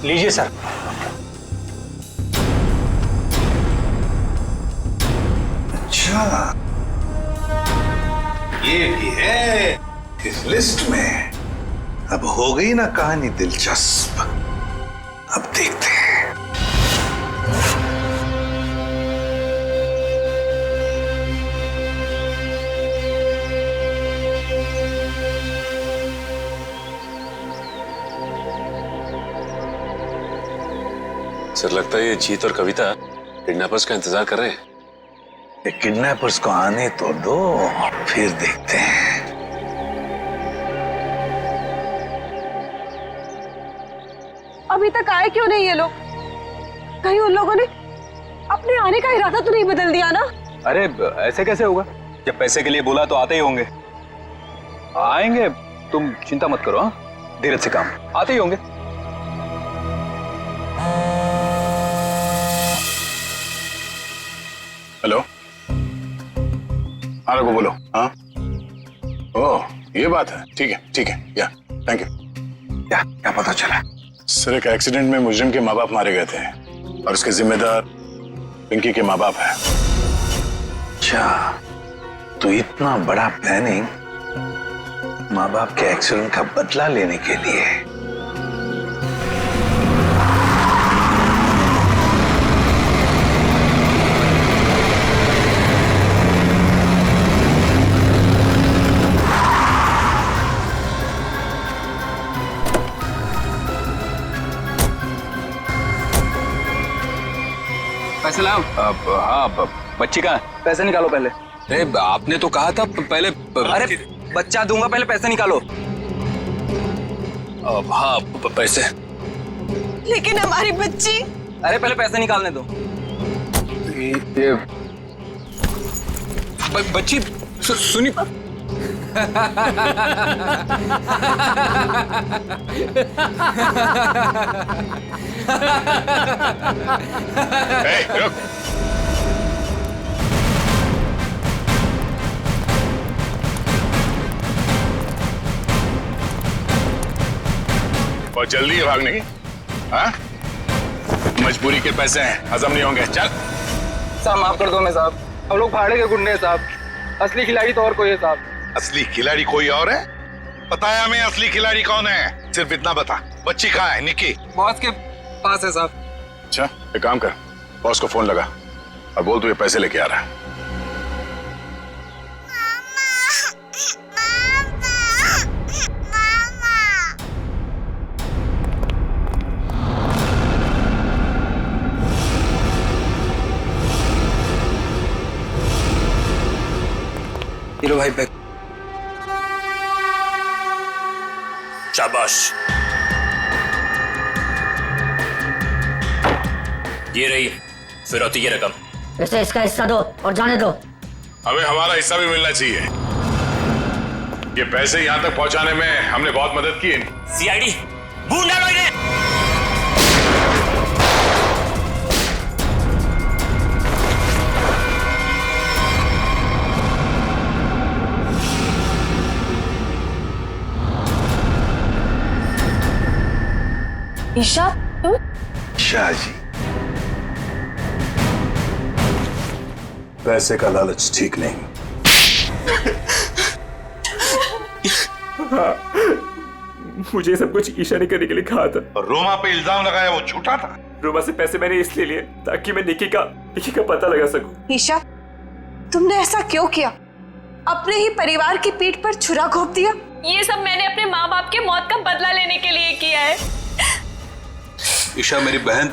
लीजिए सर। अच्छा, ये भी है इस लिस्ट में। अब हो गई ना कहानी दिलचस्प। अब देखते हैं। सर लगता है ये जीत और कविता किडनैपर्स का इंतजार कर रहे हैं। ये किडनैपर्स को आने तो दो, फिर देखते हैं। अभी तक आए क्यों नहीं ये लोग? कहीं उन लोगों ने अपने आने का इरादा तो नहीं बदल दिया ना? अरे ऐसे कैसे होगा, जब पैसे के लिए बोला तो आते ही होंगे। आएंगे, तुम चिंता मत करो। हाँ, धीरज से काम, आते ही होंगे। हेलो, हाँ रघु बोलो। हाँ, ओह ये बात है, ठीक है, या थैंक यू। क्या पता चला? सर एक एक्सीडेंट में मुजरिम के माँ बाप मारे गए थे और उसके जिम्मेदार पिंकी के माँ बाप हैं। अच्छा, तो इतना बड़ा प्लानिंग माँ बाप के एक्सीडेंट का बदला लेने के लिए। पैसे लाओ। हाँ, बच्ची कहाँ है? पैसे निकालो पहले। अरे आपने तो कहा था पहले। अरे बच्चा दूंगा, पहले पैसे निकालो। हाँ पैसे। लेकिन हमारी बच्ची। अरे पहले पैसे निकालने दो। ये बच्ची सुनी। रुक। और जल्दी है भागने की? हाँ? मजबूरी के पैसे हैं, हजम नहीं होंगे। चल। साहब माफ कर दो मैं साहब, हम लोग भाड़े के गुंडे हैं साहब, असली खिलाड़ी तो और कोई है साहब। असली खिलाड़ी कोई और है? बताया हमें असली खिलाड़ी कौन है, सिर्फ इतना बता। बच्ची कहाँ है? निक्की बॉस के पास है साहब। अच्छा, एक काम कर, बॉस को फोन लगा और बोल तू ये पैसे लेके आ रहा है। हीरो भाई बैग। शाबाश, ये रही फिरौती की रकम। इसे इसका हिस्सा दो और जाने दो। हमें हमारा हिस्सा भी मिलना चाहिए। ये पैसे यहाँ तक पहुँचाने में हमने बहुत मदद की है। सीआईडी ढूंढ डालो इन्हें। ईशा, तुम? शाह जी, पैसे का लालच ठीक नहीं। हाँ, मुझे सब कुछ ईशा ने करने के लिए कहा था। और रोमा पे इल्जाम लगाया वो झूठा था। रोमा से पैसे मैंने इसलिए लिए ताकि मैं निकी का पता लगा सकूं। ईशा, तुमने ऐसा क्यों किया? अपने ही परिवार की पीठ पर छुरा घोंप दिया। ये सब मैंने अपने माँ बाप के मौत का बदला लेने के लिए किया है। ईशा मेरी बहन,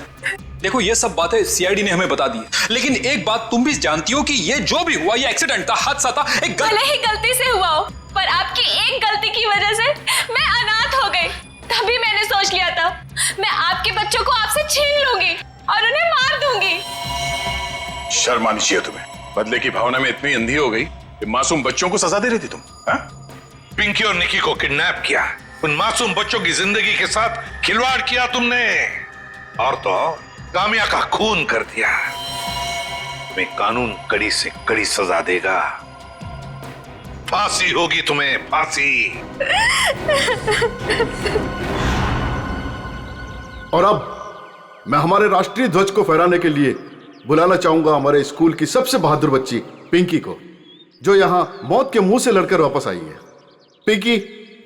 देखो ये सब बातें सीआईडी ने हमें बता दी, लेकिन एक बात तुम भी जानती हो कि ये जो भी हुआ ये एक्सीडेंट था, हादसा था। भले ही गलती से हुआ हो, पर आपकी एक गलती की वजह से मैं अनाथ हो गई। तभी मैंने सोच लिया था मैं आपके बच्चों को आपसे छीन लूंगी और उन्हें मार दूंगी। शर्म आनी चाहिए तुम्हें। बदले की भावना में इतनी अंधी हो गई कि मासूम बच्चों को सजा दे रही थी तुम। हाँ? पिंकी और निकी को किडनैप किया, उन मासूम बच्चों की जिंदगी के साथ खिलवाड़ किया तुमने, और तो कामिया का खून कर दिया। तुम्हें कानून कड़ी से कड़ी सजा देगा। फांसी होगी तुम्हें, फांसी। और अब मैं हमारे राष्ट्रीय ध्वज को फहराने के लिए बुलाना चाहूंगा हमारे स्कूल की सबसे बहादुर बच्ची पिंकी को, जो यहां मौत के मुंह से लड़कर वापस आई है। पिंकी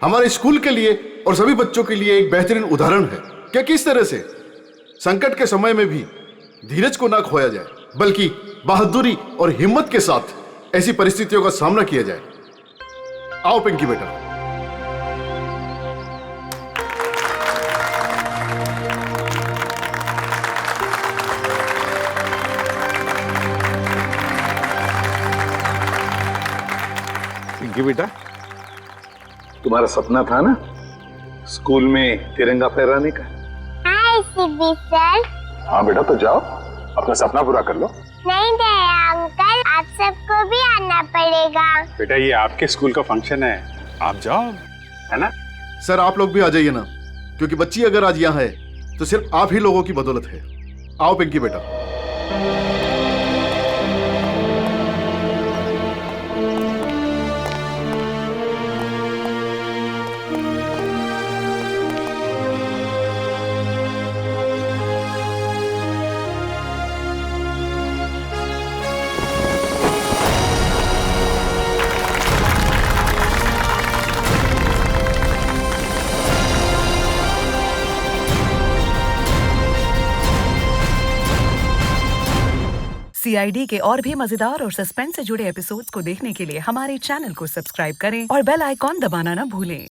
हमारे स्कूल के लिए और सभी बच्चों के लिए एक बेहतरीन उदाहरण है कि किस तरह से संकट के समय में भी धीरज को ना खोया जाए, बल्कि बहादुरी और हिम्मत के साथ ऐसी परिस्थितियों का सामना किया जाए। आओ पिंकी बेटा। पिंकी बेटा, तुम्हारा सपना था ना स्कूल में तिरंगा फहराने का? हाय सिद्धि सर। हाँ बेटा, तो जाओ अपना सपना पूरा कर लो। नहीं दया अंकल, आप सबको भी आना पड़ेगा। बेटा ये आपके स्कूल का फंक्शन है, आप जाओ, है ना? सर आप लोग भी आ जाइए ना, क्योंकि बच्ची अगर आज यहाँ है तो सिर्फ आप ही लोगों की बदौलत है। आओ पिंकी बेटा। सीआईडी के और भी मजेदार और सस्पेंस से जुड़े एपिसोड्स को देखने के लिए हमारे चैनल को सब्सक्राइब करें और बेल आइकॉन दबाना ना भूलें।